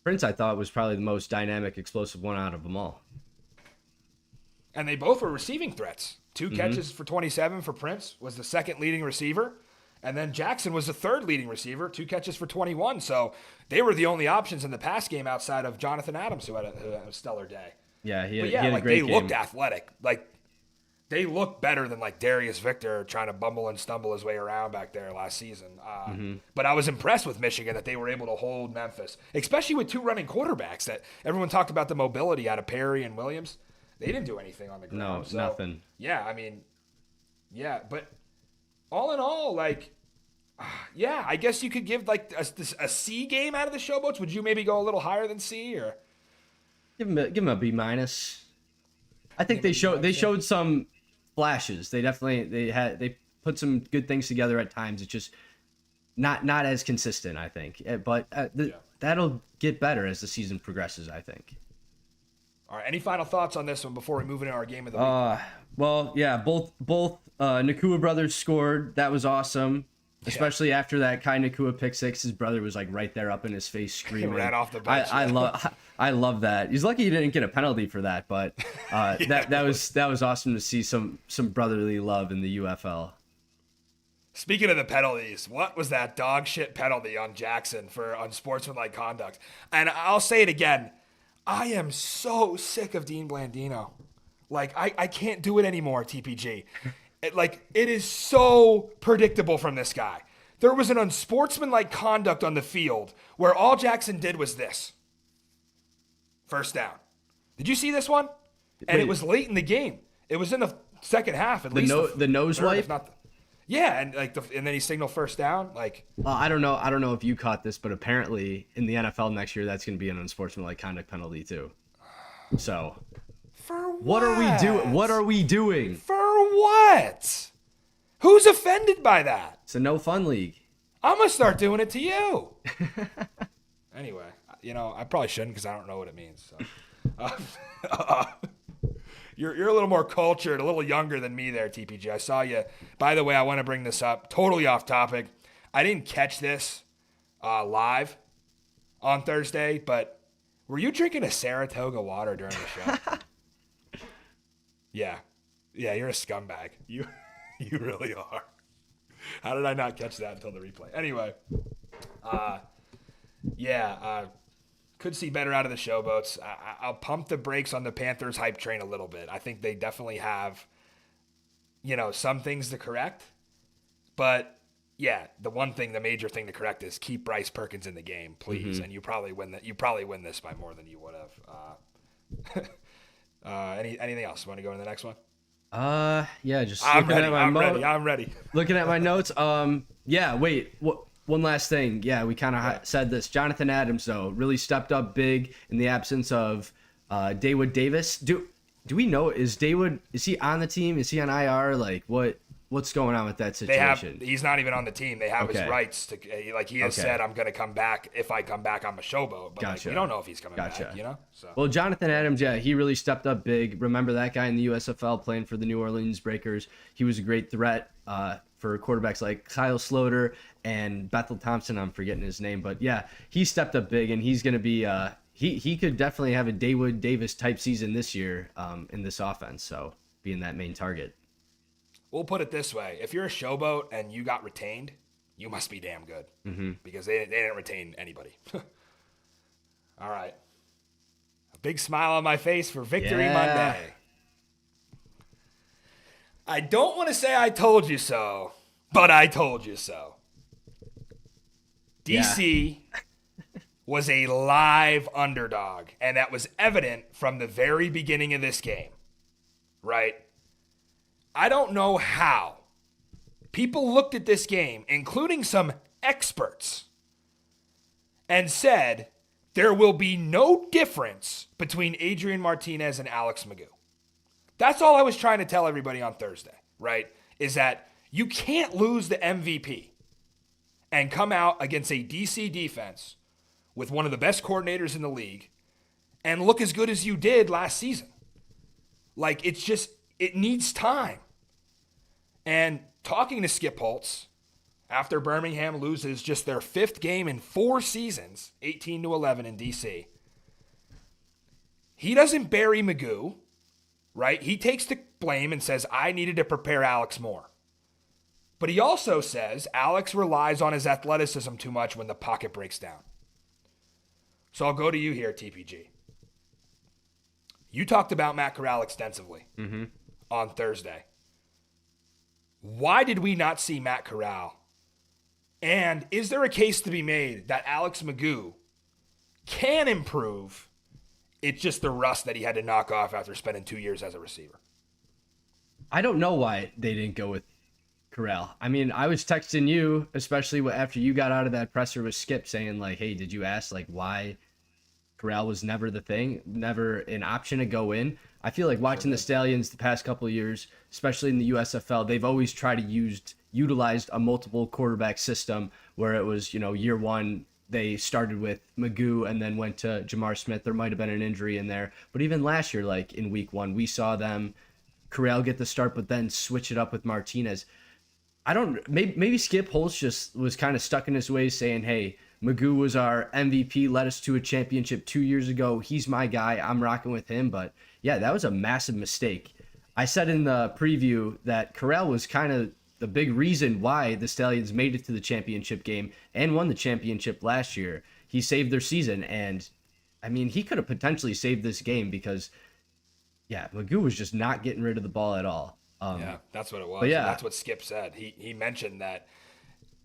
Prince, I thought, was probably the most dynamic, explosive one out of them all. And they both were receiving threats. 2 catches for 27 for Prince, was the second leading receiver. And then Jackson was the third leading receiver, 2 catches for 21. So they were the only options in the pass game outside of Jonathan Adams, who had a stellar day. Yeah, he had a great game. They looked athletic. Like, they looked better than like Darius Victor trying to bumble and stumble his way around back there last season. But I was impressed with Michigan that they were able to hold Memphis, especially with 2 running quarterbacks. That everyone talked about the mobility out of Perry and Williams. They didn't do anything on the ground. No, so, nothing. Yeah, I mean, yeah, but all in all, like, yeah, I guess you could give like a C game out of the Showboats. Would you maybe go a little higher than C, or give him a B minus? I think they showed some flashes. They put some good things together at times. It's just not as consistent, I think. But that'll get better as the season progresses, I think. All right. Any final thoughts on this one before we move into our game of the week? Well, yeah, both Nakua brothers scored. That was awesome. Especially after that Kai Nakua pick six, his brother was like right there up in his face screaming. Ran off the bench. I love that. He's lucky he didn't get a penalty for that, but that was awesome to see some brotherly love in the UFL. Speaking of the penalties, what was that dog shit penalty on Jackson for unsportsmanlike conduct? And I'll say it again. I am so sick of Dean Blandino. Like, I can't do it anymore, TPG. It is so predictable from this guy. There was an unsportsmanlike conduct on the field where all Jackson did was this. First down. Did you see this one? And it was late in the game. It was in the second half, at least. The nose wipe? Yeah, and and then he signaled first down. I don't know if you caught this, but apparently in the NFL next year, that's going to be an unsportsmanlike conduct penalty too. So, for what? What are we doing? For what? Who's offended by that? It's a no fun league. I'm gonna start doing it to you. Anyway, I probably shouldn't because I don't know what it means. So. You're a little more cultured, a little younger than me there, TPG. I saw you. By the way, I want to bring this up. Totally off topic. I didn't catch this live on Thursday, but were you drinking a Saratoga water during the show? Yeah, you're a scumbag. You really are. How did I not catch that until the replay? Anyway, could see better out of the Showboats. I'll pump the brakes on the Panthers hype train a little bit. I think they definitely have, some things to correct. But, yeah, the major thing to correct is keep Bryce Perkins in the game, please. And you probably win that. You probably win this by more than you would have. Anything else? Want to go to the next one? Yeah, just I'm looking ready. at my I'm ready. looking at my notes. Yeah, wait. One last thing. Yeah, we kind of said this. Jonathan Adams, though, really stepped up big in the absence of Dawood Davis. Do we know, is he on the team? Is he on IR? Like, what's going on with that situation? He's not even on the team. They have his Okay. rights to, like he has said, I'm going to come back. If I come back, I'm a showboat. But Gotcha. we don't know if he's coming Gotcha. back, you know? So. Well, Jonathan Adams, yeah, he really stepped up big. Remember that guy in the USFL playing for the New Orleans Breakers? He was a great threat for quarterbacks like Kyle Sloter and Bethel Thompson. I'm forgetting his name, but yeah, he stepped up big, and he's going to be he could definitely have a Dawood Davis type season this year in this offense. So being that main target. We'll put it this way. If you're a showboat and you got retained, you must be damn good because they didn't retain anybody. All right. A big smile on my face for Victory Monday. I don't want to say I told you so, but I told you so. DC was a live underdog, and that was evident from the very beginning of this game, right? I don't know how people looked at this game, including some experts, and said there will be no difference between Adrian Martinez and Alex Magoo. That's all I was trying to tell everybody on Thursday, right? Is that you can't lose the MVP and come out against a DC defense with one of the best coordinators in the league and look as good as you did last season. Like, it needs time. And talking to Skip Holtz after Birmingham loses just their 5th game in 4 seasons, 18-11 in DC, he doesn't bury Magoo, right? He takes the blame and says, I needed to prepare Alex more. But he also says Alex relies on his athleticism too much when the pocket breaks down. So I'll go to you here, TPG. You talked about Matt Corral extensively on Thursday. Why did we not see Matt Corral? And is there a case to be made that Alex Magoo can improve? It's just the rust that he had to knock off after spending 2 years as a receiver. I don't know why they didn't go with Corral. I mean, I was texting you, especially after you got out of that presser with Skip, saying like, hey, did you ask like why Corral was never the thing, never an option to go in? I feel like watching the Stallions the past couple of years, especially in the USFL, they've always tried to utilized a multiple quarterback system where it was, year one, they started with Magoo and then went to Jamar Smith. There might have been an injury in there. But even last year, like in week 1, we saw them, Corral get the start, but then switch it up with Martinez. Maybe Skip Holtz just was kind of stuck in his ways saying, hey, Magoo was our MVP, led us to a championship 2 years ago. He's my guy. I'm rocking with him. But yeah, that was a massive mistake. I said in the preview that Corral was kind of the big reason why the Stallions made it to the championship game and won the championship last year. He saved their season. And I mean, he could have potentially saved this game because, yeah, Magoo was just not getting rid of the ball at all. Yeah, that's what it was. But yeah, that's what Skip said. He mentioned that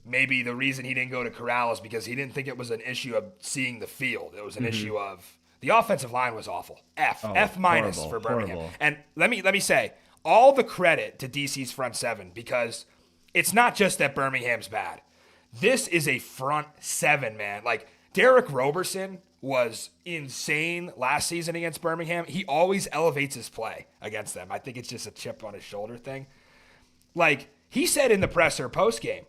maybe the reason he didn't go to Corral is because he didn't think it was an issue of seeing the field. It was an issue of the offensive line was awful. F minus horrible, for Birmingham. horrible. And let me say all the credit to DC's front seven because it's not just that Birmingham's bad. This is a front seven, man. Like Derek Roberson was insane last season against Birmingham. He always elevates his play against them. I think it's just a chip on his shoulder thing. Like he said in the presser post-game,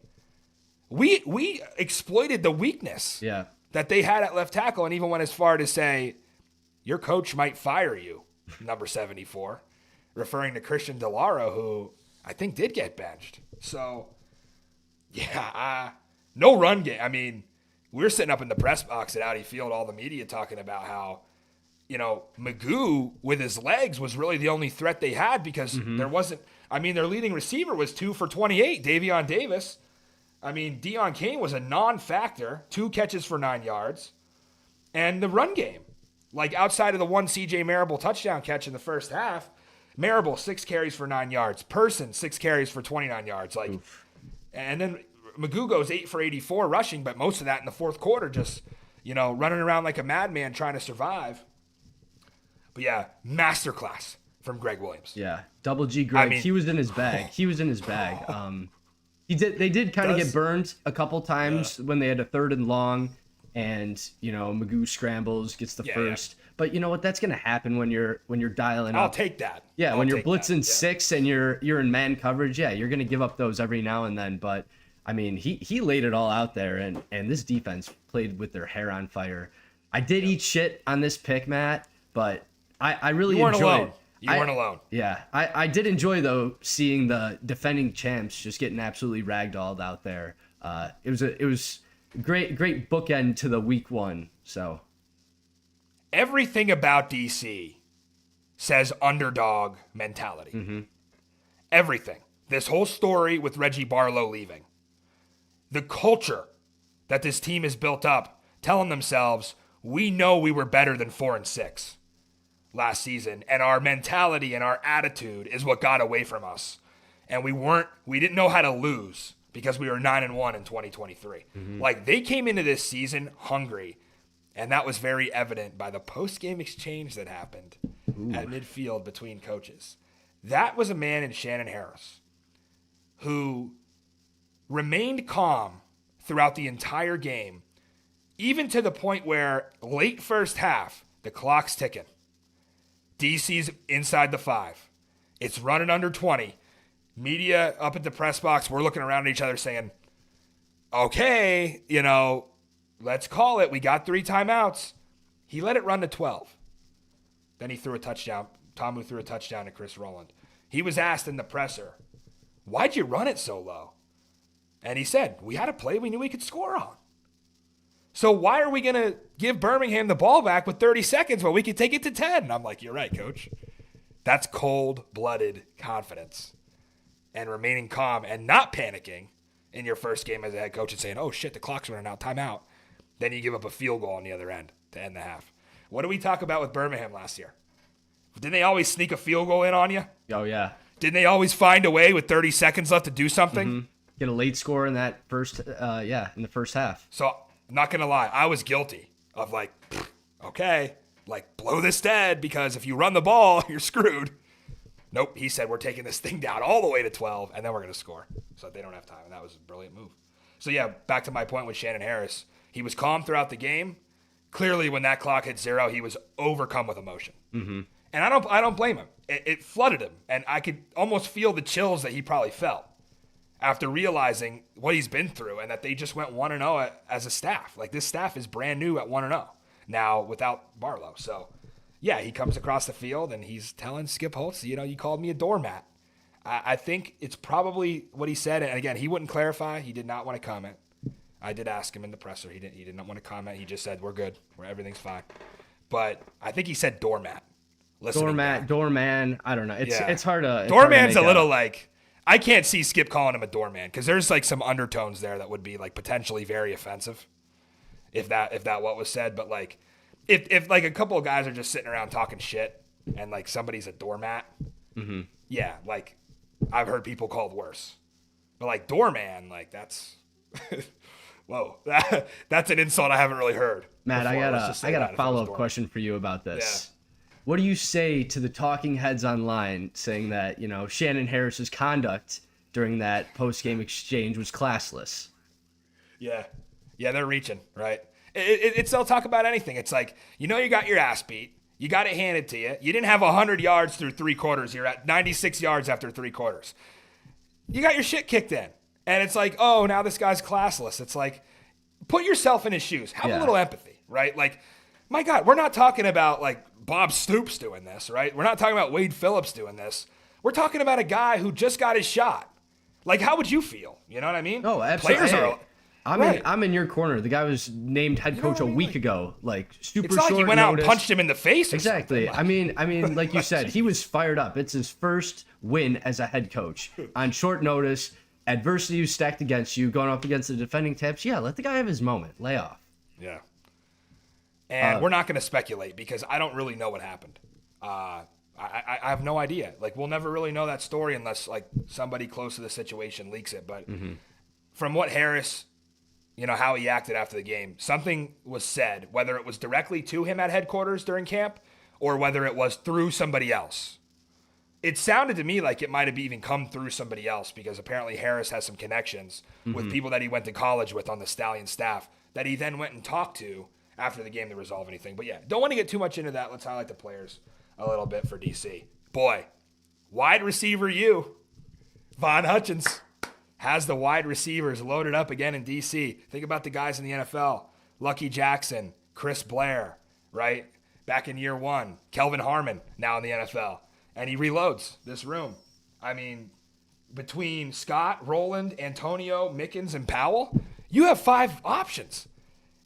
we exploited the weakness that they had at left tackle and even went as far to say, your coach might fire you, number 74, referring to Christian DeLauro, who I think did get benched. So, yeah, no run game. I mean, we were sitting up in the press box at Audi Field, all the media talking about how, Magoo with his legs was really the only threat they had because there wasn't, their leading receiver was 2 for 28, Davion Davis. Deion Kane was a non-factor, 2 catches for 9 yards. And the run game, like outside of the one C.J. Marable touchdown catch in the first half, Marable 6 carries for 9 yards. Person 6 carries for 29 yards. And then Magoo goes 8 for 84 rushing, but most of that in the fourth quarter, just running around like a madman trying to survive. But yeah, masterclass from Greg Williams. Yeah, Double G Greg. I mean, he was in his bag. They did kind of get burned a couple times when they had a 3rd and long, and Magoo scrambles, gets the first. Yeah. But you know what? That's gonna happen when you're dialing up. I'll take that. Yeah, when you're blitzing 6 and you're in man coverage, yeah, you're gonna give up those every now and then. But I mean, he laid it all out there, and this defense played with their hair on fire. I did eat shit on this pick, Matt, but I really enjoyed. Alone. You weren't alone. Yeah, I did enjoy though seeing the defending champs just getting absolutely ragdolled out there. It was great bookend to the week 1. So everything about DC says underdog mentality. Mm-hmm. Everything. This whole story with Reggie Barlow leaving, the culture that this team has built up, telling themselves we know we were better than 4-6. Last season, and our mentality and our attitude is what got away from us. And we didn't know how to lose because we were 9-1 in 2023. Mm-hmm. Like, they came into this season hungry, and that was very evident by the post-game exchange that happened at midfield between coaches. That was a man in Shannon Harris who remained calm throughout the entire game, even to the point where late first half, the clock's ticking. DC's inside the 5. It's running under 20. Media up at the press box, we're looking around at each other saying, okay, let's call it. We got 3 timeouts. He let it run to 12. Then he threw a touchdown. Tomu threw a touchdown to Chris Rowland. He was asked in the presser, why'd you run it so low? And he said, we had a play we knew we could score on. So why are we going to give Birmingham the ball back with 30 seconds when we could take it to 10? And I'm like, you're right, coach. That's cold-blooded confidence and remaining calm and not panicking in your first game as a head coach and saying, oh, shit, the clock's running out, timeout. Then you give up a field goal on the other end to end the half. What did we talk about with Birmingham last year? Didn't they always sneak a field goal in on you? Oh, yeah. Didn't they always find a way with 30 seconds left to do something? Mm-hmm. Get a late score in that first, in the first half. So, not going to lie, I was guilty of okay, blow this dead because if you run the ball, you're screwed. Nope, he said we're taking this thing down all the way to 12, and then we're going to score so they don't have time, and that was a brilliant move. So, yeah, back to my point with Shannon Harris. He was calm throughout the game. Clearly, when that clock hit 0, he was overcome with emotion. Mm-hmm. And I don't blame him. It flooded him, and I could almost feel the chills that he probably felt after realizing what he's been through and that they just went 1-0 as a staff. This staff is brand new at 1-0 now without Barlow. So, yeah, he comes across the field and he's telling Skip Holtz, you called me a doormat. I think it's probably what he said. And, again, he wouldn't clarify. He did not want to comment. I did ask him in the presser. He did not want to comment. He just said, we're good. Everything's fine. But I think he said doormat. Doorman. I don't know. It's hard to. Doorman's a little I can't see Skip calling him a doorman because there's some undertones there that would be potentially very offensive if that what was said. But if a couple of guys are just sitting around talking shit and somebody's a doormat, mm-hmm. Yeah, I've heard people called worse. But doorman, that's whoa, that's an insult I haven't really heard. Matt, before. I got a follow-up question for you about this. Yeah. What do you say to the talking heads online saying that, Shannon Harris's conduct during that post-game exchange was classless? Yeah. Yeah, they're reaching, right? They'll talk about anything. It's you got your ass beat. You got it handed to you. You didn't have 100 yards through 3 quarters. You're at 96 yards after 3 quarters. You got your shit kicked in. And it's oh, now this guy's classless. It's put yourself in his shoes. Have a little empathy, right? My God, we're not talking about Bob Stoops doing this, right? We're not talking about Wade Phillips doing this. We're talking about a guy who just got his shot. How would you feel? You know what I mean? Oh, absolutely. Players are... I'm in your corner. The guy was named head coach a week ago. Super it's short he went out and punched him in the face. Exactly. I mean, like you said, he was fired up. It's his first win as a head coach on short notice. Adversity was stacked against you, going up against the defending champs. Yeah, let the guy have his moment. Lay off. Yeah. And we're not going to speculate because I don't really know what happened. I have no idea. We'll never really know that story unless somebody close to the situation leaks it. But from what Harris, how he acted after the game, something was said, whether it was directly to him at headquarters during camp or whether it was through somebody else. it sounded to me like it might have even come through somebody else because apparently Harris has some connections with people that he went to college with on the Stallion staff that he then went and talked to after the game to resolve anything. But yeah, don't want to get too much into that. Let's highlight the players a little bit for DC. Boy, wide receiver Von Hutchins has the wide receivers loaded up again in DC. Think about the guys in the NFL. Lucky Jackson, Chris Blair, right? Back in year one. Kelvin Harmon, now in the NFL. And he reloads this room. I mean, between Scott, Roland, Antonio, Mickens, and Powell, you have 5 options.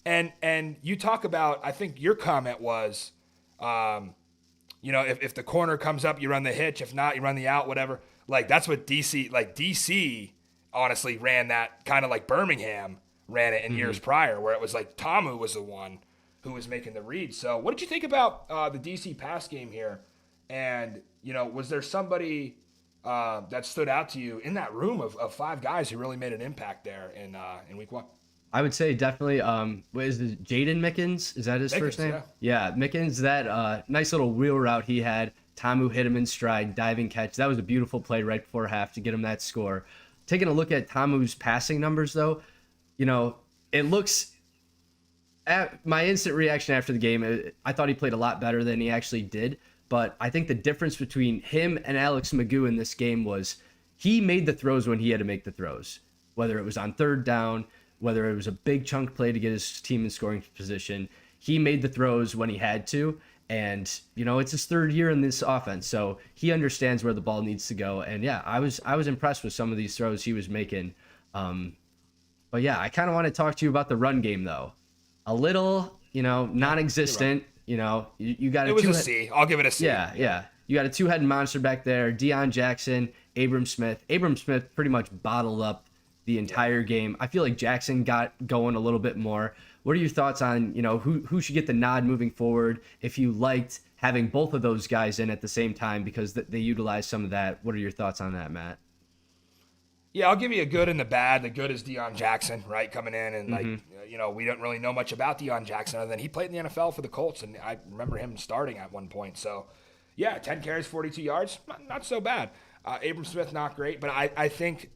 And you talk about, I think your comment was, if the corner comes up, you run the hitch. If not, you run the out, whatever. Like, that's what DC honestly ran that kind of like Birmingham ran it in years prior, where it was like Tamu was the one who was making the read. So what did you think about the DC pass game here? And, was there somebody that stood out to you in that room of 5 guys who really made an impact there in week 1? I would say definitely, what is it, Jaden Mickens? Is that his first name? Yeah, Mickens, that nice little wheel route he had. Tamu hit him in stride, diving catch. That was a beautiful play right before half to get him that score. Taking a look at Tamu's passing numbers, though, it looks at my instant reaction after the game, I thought he played a lot better than he actually did. But I think the difference between him and Alex Magoo in this game was he made the throws when he had to make the throws, whether it was on third down, whether it was a big chunk play to get his team in scoring position. He made the throws when he had to. And, it's his 3rd year in this offense, so he understands where the ball needs to go. And, yeah, I was impressed with some of these throws he was making. But, yeah, I kind of want to talk to you about the run game, though. A little, non-existent. You got it was a C. I'll give it a C. Yeah. You got a 2-headed monster back there. Deion Jackson, Abram Smith. Abram Smith pretty much bottled up the entire game. I feel like Jackson got going a little bit more. What are your thoughts on, who should get the nod moving forward? If you liked having both of those guys in at the same time because they utilized some of that. What are your thoughts on that, Matt? Yeah, I'll give you a good and the bad. The good is Deion Jackson, right, coming in. And, we don't really know much about Deion Jackson other than he played in the NFL for the Colts, and I remember him starting at one point. So, yeah, 10 carries, 42 yards, not so bad. Abram Smith, not great. But I think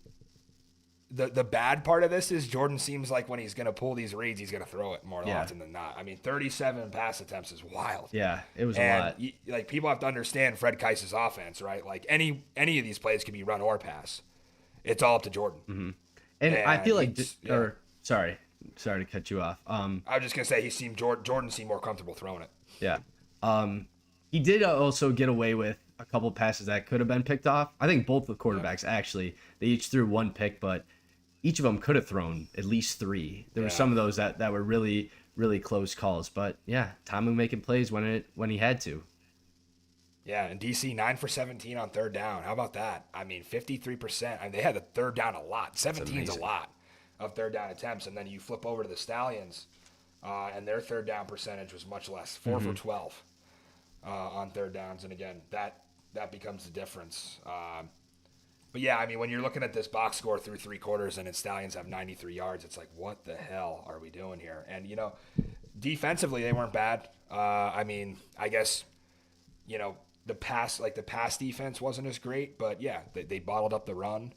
the bad part of this is Jordan seems like when he's going to pull these reads, he's going to throw it more often than not. I mean, 37 pass attempts is wild. Yeah, it was a lot. People have to understand Fred Keiss's offense, right? Like any of these plays can be run or pass. It's all up to Jordan. Mm-hmm. And I feel like, sorry to cut you off. I was just going to say Jordan seemed more comfortable throwing it. Yeah. He did also get away with a couple passes that could have been picked off. I think both the quarterbacks, actually, they each threw 1 pick, but each of them could have thrown at least 3. There were some of those that were really, really close calls. But, yeah, Tamu making plays when he had to. Yeah, and DC 9 for 17 on third down. How about that? I mean, 53%. I mean, they had the third down a lot. 17's a lot of third down attempts. And then you flip over to the Stallions, and their third down percentage was much less, 4 for 12 on third downs. And again, that becomes the difference. But yeah, I mean, when you're looking at this box score through 3 quarters and its Stallions have 93 yards, it's like, what the hell are we doing here? And defensively they weren't bad. I mean, I guess the pass defense wasn't as great, but yeah, they bottled up the run.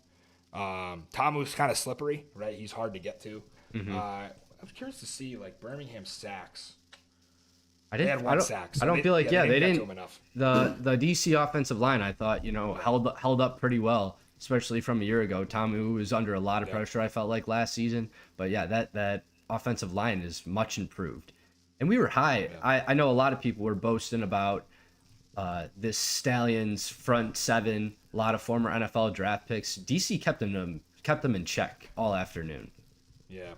Tamu's kind of slippery, right? He's hard to get to. I was curious to see Birmingham sacks. They had 1 sack. So I don't feel like they didn't. Enough. The DC offensive line, I thought, held up pretty well, especially from a year ago. Tamu was under a lot of pressure, I felt like, last season. But yeah, that offensive line is much improved. And we were high. Yeah. I know a lot of people were boasting about this Stallions front 7, a lot of former NFL draft picks. DC kept them in check all afternoon. Yeah.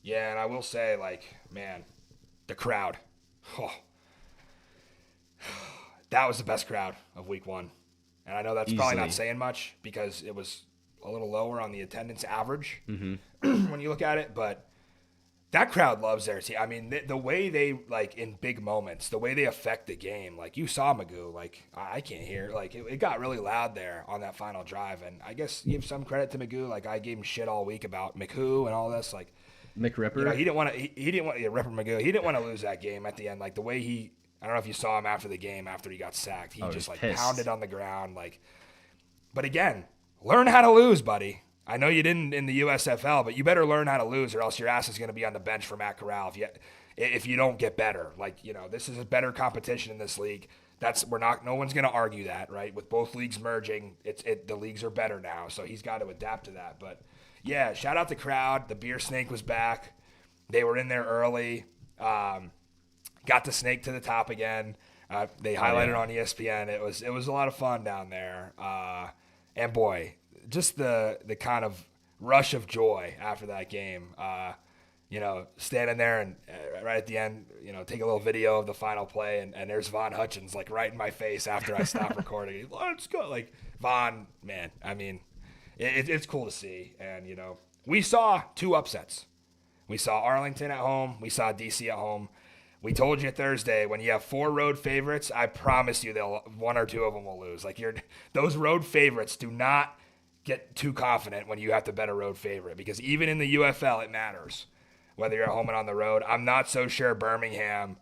Yeah, and I will say, man, the crowd. Oh. That was the best crowd of week 1. And I know that's probably not saying much because it was a little lower on the attendance average when you look at it, but that crowd loves their team. I mean, the way they, in big moments, the way they affect the game, you saw Magoo, I can't hear. It got really loud there on that final drive. And I guess give some credit to Magoo. I gave him shit all week about McWho and all this. McRipper? He didn't want to, Ripper Magoo. He didn't want to lose that game at the end. The way he I don't know if you saw him after the game after he got sacked. He just like pissed. pounded on the ground. Like, but again, learn how to lose, buddy. I know you didn't in the USFL, but you better learn how to lose, or else your ass is going to be on the bench for Matt Corral if you don't get better. Like, this is a better competition in this league. No one's going to argue that, right? With both leagues merging, the leagues are better now, so he's got to adapt to that. But yeah, shout out the crowd. The beer snake was back. They were in there early. Got the snake to the top again. They highlighted on ESPN. It was a lot of fun down there. And boy, just the kind of rush of joy after that game. Standing there and right at the end, take a little video of the final play, and there's Von Hutchins like right in my face after I stopped recording. Let's go, like Von, man. I mean, it's cool to see, and we saw 2 upsets. We saw Arlington at home. We saw DC at home. We told you Thursday, when you have 4 road favorites, I promise you one or 2 of them will lose. Like those road favorites, do not get too confident when you have to bet a road favorite, because even in the UFL, it matters whether you're at home and on the road. I'm not so sure Birmingham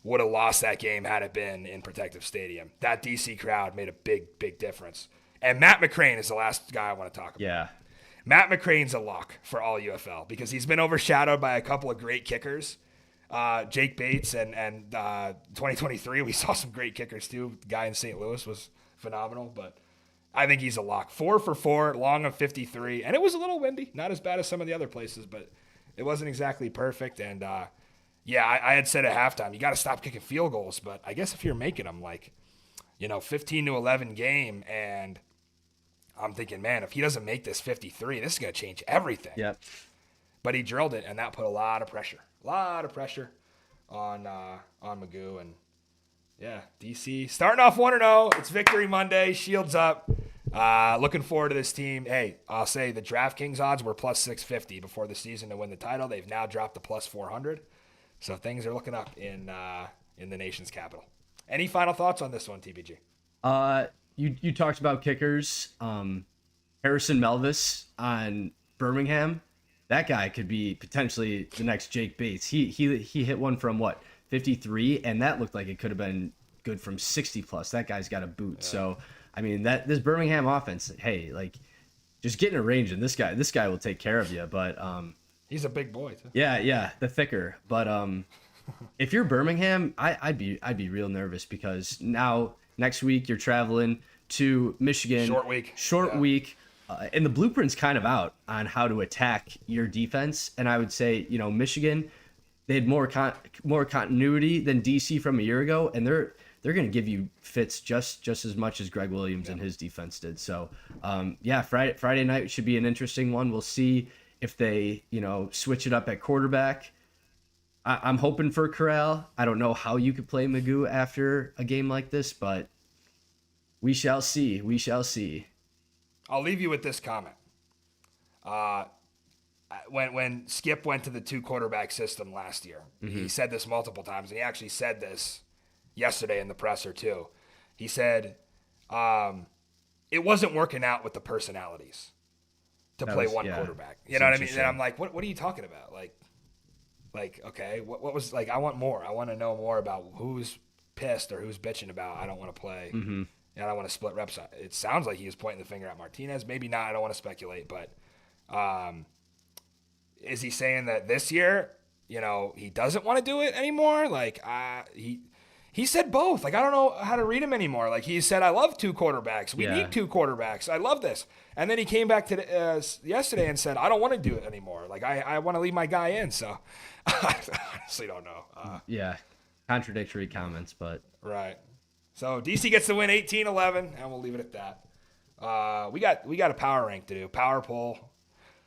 would have lost that game had it been in Protective Stadium. That DC crowd made a big, big difference. And Matt McCrane is the last guy I want to talk about. Yeah. Matt McCrane's a lock for all UFL because he's been overshadowed by a couple of great kickers. Jake Bates and 2023, we saw some great kickers too. The guy in St. Louis was phenomenal, but I think he's a lock. 4 for 4, long of 53, and it was a little windy. Not as bad as some of the other places, but it wasn't exactly perfect. And I had said at halftime, you got to stop kicking field goals. But I guess if you're making them, 15-11 game, and I'm thinking, man, if he doesn't make this 53, this is going to change everything. Yep. But he drilled it, and that put a lot of pressure on Magoo. And yeah, DC starting off 1-0. It's Victory Monday. Shields up. Looking forward to this team. Hey, I'll say the DraftKings odds were plus 650 before the season to win the title. They've now dropped to plus 400. So things are looking up in the nation's capital. Any final thoughts on this one, TPG? You talked about kickers. Harrison Melvis on Birmingham. That guy could be potentially the next Jake Bates. He hit one from 53, and that looked like it could have been good from 60 plus. That guy's got a boot. Yeah. So I mean, this Birmingham offense, hey, just get in a range, and this guy will take care of you. But he's a big boy too. Yeah, the thicker. But if you're Birmingham, I'd be real nervous because now next week you're traveling to Michigan. Short week. And the blueprint's kind of out on how to attack your defense. And I would say, Michigan, they had more continuity than DC from a year ago, and they're going to give you fits just as much as Greg Williams and his defense did. So, Friday night should be an interesting one. We'll see if they, switch it up at quarterback. I'm hoping for Corral. I don't know how you could play Magoo after a game like this, but we shall see. We shall see. I'll leave you with this comment. When Skip went to the 2 quarterback system last year, he said this multiple times, and he actually said this yesterday in the presser too. He said it wasn't working out with the personalities to play one quarterback. You know what I mean? And I'm like, what are you talking about? Like, okay, what was I want more. I want to know more about who's pissed or who's bitching about I don't want to play. And I want to split reps. It sounds like he was pointing the finger at Martinez. Maybe not. I don't want to speculate. But is he saying that this year, he doesn't want to do it anymore? He said both. I don't know how to read him anymore. He said, I love 2 quarterbacks. We need 2 quarterbacks. I love this. And then he came back to yesterday and said, I don't want to do it anymore. I want to leave my guy in. So I honestly don't know. Contradictory comments, but. Right. So DC gets the win 18-11, and we'll leave it at that. We got a power rank to do, power poll.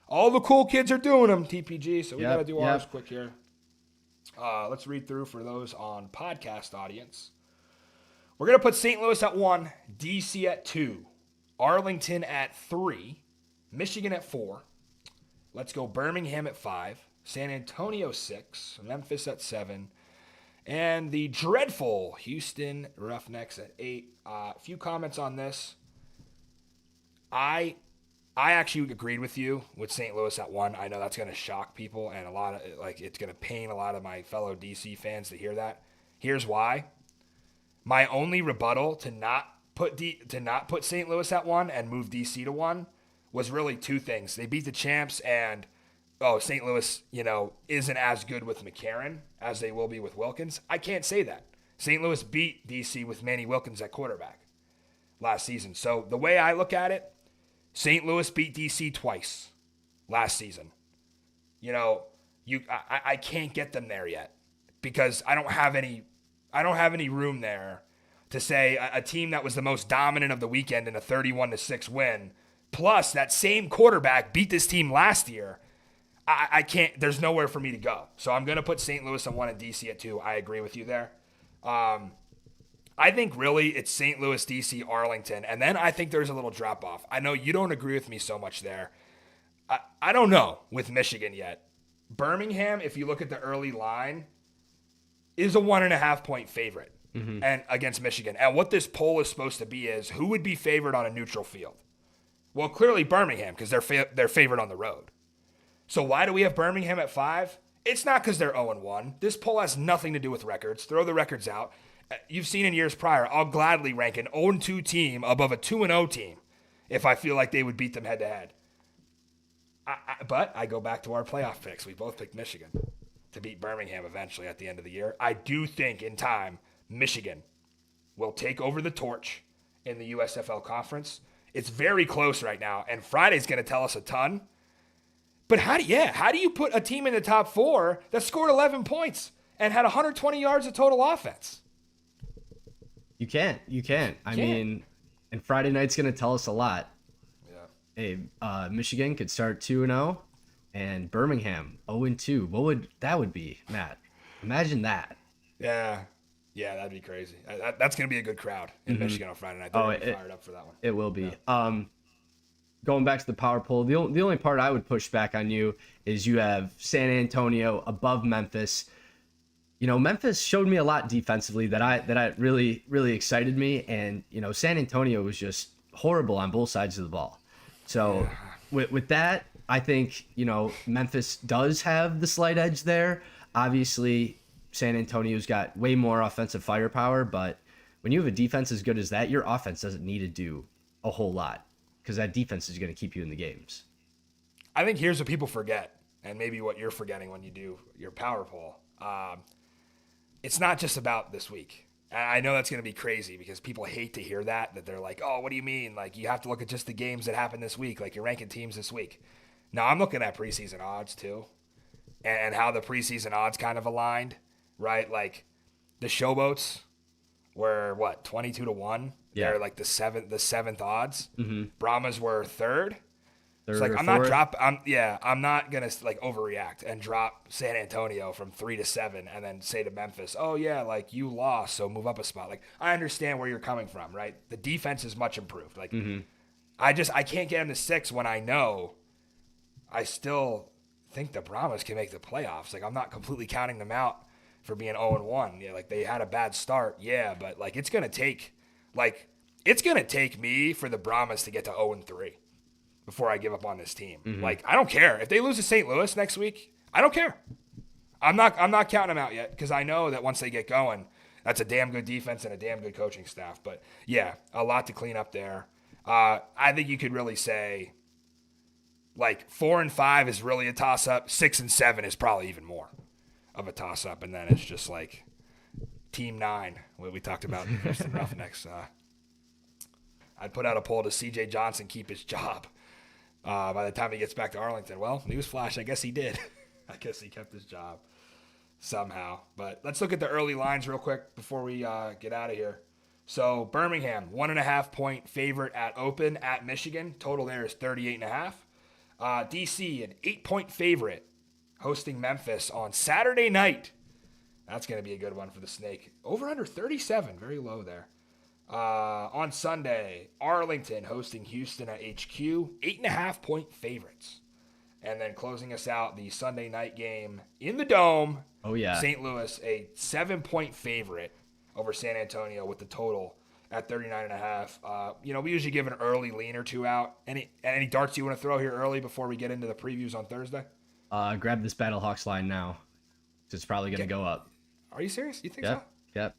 All the cool kids are doing them, TPG, so we got to do ours quick here. Let's read through for those on podcast audience. We're going to put St. Louis at 1, DC at 2, Arlington at 3, Michigan at 4. Let's go Birmingham at 5, San Antonio 6, Memphis at 7. And the dreadful Houston Roughnecks at 8. A few comments on this. I actually agreed with you with St. Louis at 1. I know that's going to shock people, and a lot of it's going to pain a lot of my fellow DC fans to hear that. Here's why. My only rebuttal to not put St. Louis at 1 and move DC to 1 was really two things. They beat the champs, and St. Louis, isn't as good with McCarron as they will be with Wilkins. I can't say that. St. Louis beat DC with Manny Wilkins at quarterback last season. So the way I look at it, St. Louis beat DC twice last season. I can't get them there yet because I don't have any room there to say a team that was the most dominant of the weekend in a 31-6 win, plus that same quarterback beat this team last year. I can't. There's nowhere for me to go. So I'm going to put St. Louis at 1 and DC at 2. I agree with you there. I think really it's St. Louis, DC, Arlington, and then I think there's a little drop off. I know you don't agree with me so much there. I don't know with Michigan yet. Birmingham, if you look at the early line, is a 1.5-point favorite and against Michigan. And what this poll is supposed to be is who would be favored on a neutral field? Well, clearly Birmingham because they're favored on the road. So why do we have Birmingham at 5? It's not because they're 0-1. This poll has nothing to do with records. Throw the records out. You've seen in years prior, I'll gladly rank an 0-2 team above a 2-0 team if I feel like they would beat them head-to-head. But I go back to our playoff picks. We both picked Michigan to beat Birmingham eventually at the end of the year. I do think in time, Michigan will take over the torch in the USFL conference. It's very close right now, and Friday's going to tell us a ton. But how do you put a team in the top 4 that scored 11 points and had 120 yards of total offense? You can't. I mean, and Friday night's going to tell us a lot. Hey, Michigan could start 2-0, and Birmingham 0-2. What would that be, Matt? Imagine that. Yeah, that'd be crazy. That's gonna be a good crowd in Michigan on Friday night. They're gonna be fired up for that one. It will be. Yeah. Going back to the power poll, the only part I would push back on you is you have San Antonio above Memphis. Memphis showed me a lot defensively that really really excited me, and San Antonio was just horrible on both sides of the ball. So with that, I think, Memphis does have the slight edge there. Obviously, San Antonio's got way more offensive firepower, but when you have a defense as good as that, your offense doesn't need to do a whole lot because that defense is going to keep you in the games. I think here's what people forget, and maybe what you're forgetting when you do your power poll. It's not just about this week. I know that's going to be crazy because people hate to hear that they're like, oh, what do you mean? Like, you have to look at just the games that happened this week. Like, you're ranking teams this week. Now, I'm looking at preseason odds, too, and how the preseason odds kind of aligned, right? Like, the Showboats were, 22-1? Yeah. They're, like, the seventh odds. Mm-hmm. Brahmas were third. Third It's like, or I'm fourth. I'm not going to, overreact and drop San Antonio from 3 to 7 and then say to Memphis, oh, yeah, you lost, so move up a spot. I understand where you're coming from, right? The defense is much improved. I can't get them to 6 when I know I still think the Brahmas can make the playoffs. I'm not completely counting them out for being 0-1. Yeah, they had a bad start, yeah, but, it's going to take me for the Brahmas to get to 0-3. Before I give up on this team. I don't care. If they lose to St. Louis next week, I don't care. I'm not counting them out yet because I know that once they get going, that's a damn good defense and a damn good coaching staff. But, yeah, a lot to clean up there. I think you could really say, 4 and 5 is really a toss-up. 6 and 7 is probably even more of a toss-up. And then it's just Team 9, what we talked about in Houston Roughnecks. I'd put out a poll to C.J. Johnson keep his job. By the time he gets back to Arlington. Well, newsflash, I guess he did. I guess he kept his job somehow. But let's look at the early lines real quick before we get out of here. So Birmingham, 1.5-point favorite at open at Michigan. Total there is 38.5. DC, an 8-point favorite hosting Memphis on Saturday night. That's going to be a good one for the Snake. Over under 37, very low there. On Sunday, Arlington hosting Houston at HQ, 8.5-point favorites. And then closing us out, the Sunday night game in the Dome. Oh, yeah. St. Louis, a 7-point favorite over San Antonio with the total at 39.5. We usually give an early lean or two out. Any darts you want to throw here early before we get into the previews on Thursday? Grab this Battlehawks line now. It's probably going to go up. Are you serious? You think Yep. so? Yep.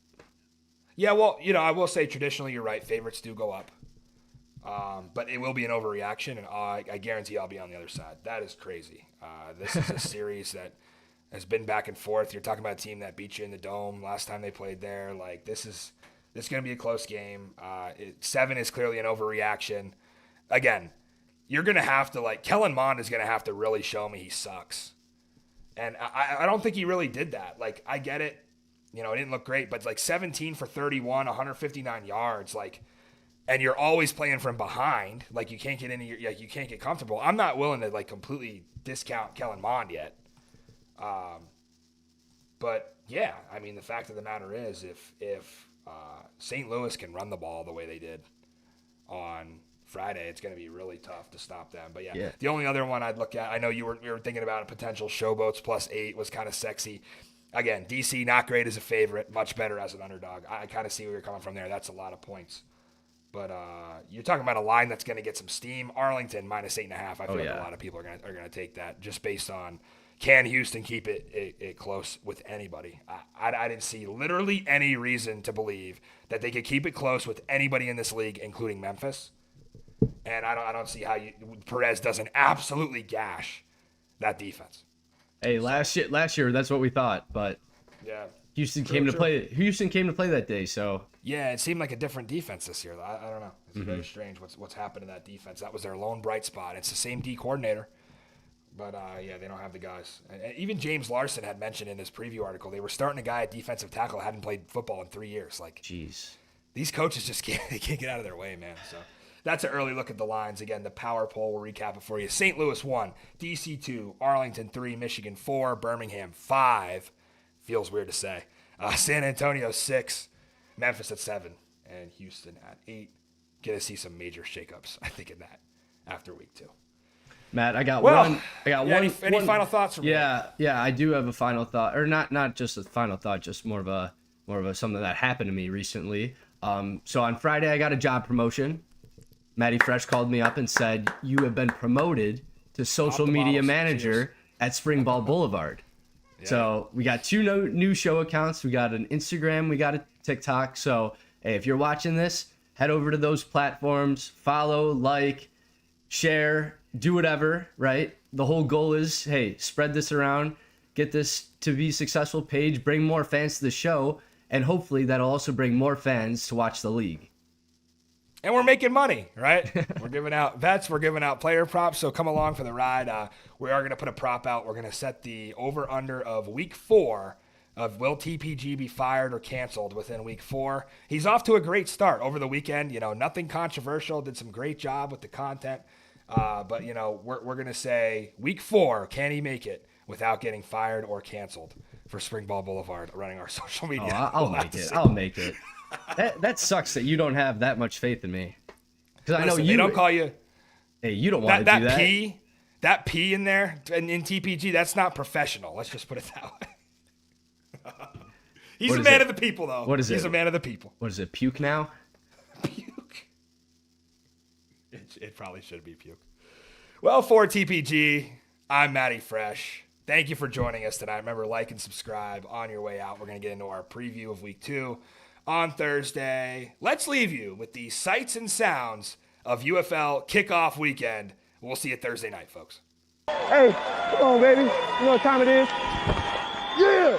Yeah, well, I will say traditionally you're right. Favorites do go up. But it will be an overreaction, and I guarantee I'll be on the other side. That is crazy. This is a series that has been back and forth. You're talking about a team that beat you in the Dome last time they played there. Like, this is going to be a close game. 7 is clearly an overreaction. Again, you're going to have to, Kellen Mond is going to have to really show me he sucks. And I don't think he really did that. Like, I get it. It didn't look great, but 17 for 31, 159 yards, and you're always playing from behind. You can't get into you can't get comfortable. I'm not willing to completely discount Kellen Mond yet. But yeah, I mean, the fact of the matter is, if St. Louis can run the ball the way they did on Friday, it's going to be really tough to stop them. But yeah, the only other one I'd look at, I know you were thinking about a potential Showboats +8 was kind of sexy. Again, DC, not great as a favorite, much better as an underdog. I kind of see where you're coming from there. That's a lot of points. But you're talking about a line that's going to get some steam. Arlington -8.5. I feel like a lot of people are going to take that just based on, can Houston keep it close with anybody? I didn't see literally any reason to believe that they could keep it close with anybody in this league, including Memphis. And I don't see how Perez doesn't absolutely gash that defense. Hey, last year that's what we thought, but yeah, Houston came to play that day, so yeah, it seemed like a different defense this year. I don't know. It's very strange what's happened to that defense. That was their lone bright spot. It's the same D coordinator, but yeah, they don't have the guys. And even James Larson had mentioned in his preview article they were starting a guy at defensive tackle hadn't played football in 3 years. Jeez, these coaches just can't get out of their way, man. So. That's an early look at the lines. Again, the power poll, we'll recap it for you. St. Louis 1, DC 2, Arlington 3, Michigan 4, Birmingham 5. Feels weird to say. San Antonio 6, Memphis at 7, and Houston at 8. Get to see some major shakeups, I think, in that after week 2. Matt, I got one. Any final thoughts from you? Yeah, I do have a final thought, or not just a final thought, just more of a something that happened to me recently. So on Friday, I got a job promotion. Matty Fresh called me up and said, you have been promoted to social media manager at Springball Boulevard. Yeah. So we got 2 new show accounts. We got an Instagram. We got a TikTok. So hey, if you're watching this, head over to those platforms, follow, share, do whatever, right? The whole goal is, hey, spread this around, get this to be a successful page, bring more fans to the show, and hopefully that'll also bring more fans to watch the league. And we're making money, right? We're giving out bets. We're giving out player props. So come along for the ride. We are going to put a prop out. We're going to set the over-under of week 4 of will TPG be fired or canceled within week 4. He's off to a great start over the weekend. Nothing controversial. Did some great job with the content. But, we're going to say week 4, can he make it without getting fired or canceled for Springball Boulevard running our social media? I'll make it. That sucks that you don't have that much faith in me. Because I know they don't call you. Hey, you don't want to do that. That P in there in TPG, that's not professional. Let's just put it that way. He's a man of the people, though. What is it? He's a man of the people. What is it? Puke now? Puke. It probably should be puke. Well, for TPG, I'm Matty Fresh. Thank you for joining us tonight. Remember, like and subscribe on your way out. We're going to get into our preview of week 2 on Thursday. Let's leave you with the sights and sounds of UFL kickoff weekend. We'll see you Thursday night, folks. Hey, come on, baby. You know what time it is? Yeah!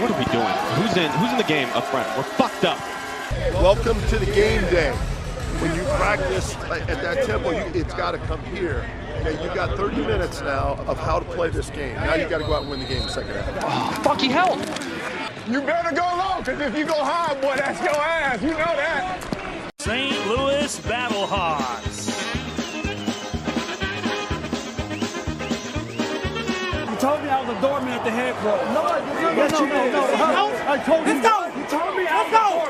What are we doing? Who's in the game up front? We're fucked up. Welcome to the game day. When you practice at that tempo, it's got to come here. Okay, you got 30 minutes now of how to play this game. Now you got to go out and win the game in the second half. Oh, fucking hell! You better go low, because if you go high, boy, that's your ass. You know that. St. Louis Battlehawks. You told me I was a doorman at the headquarters. No. I told you. Let's go. You told me I was a doorman.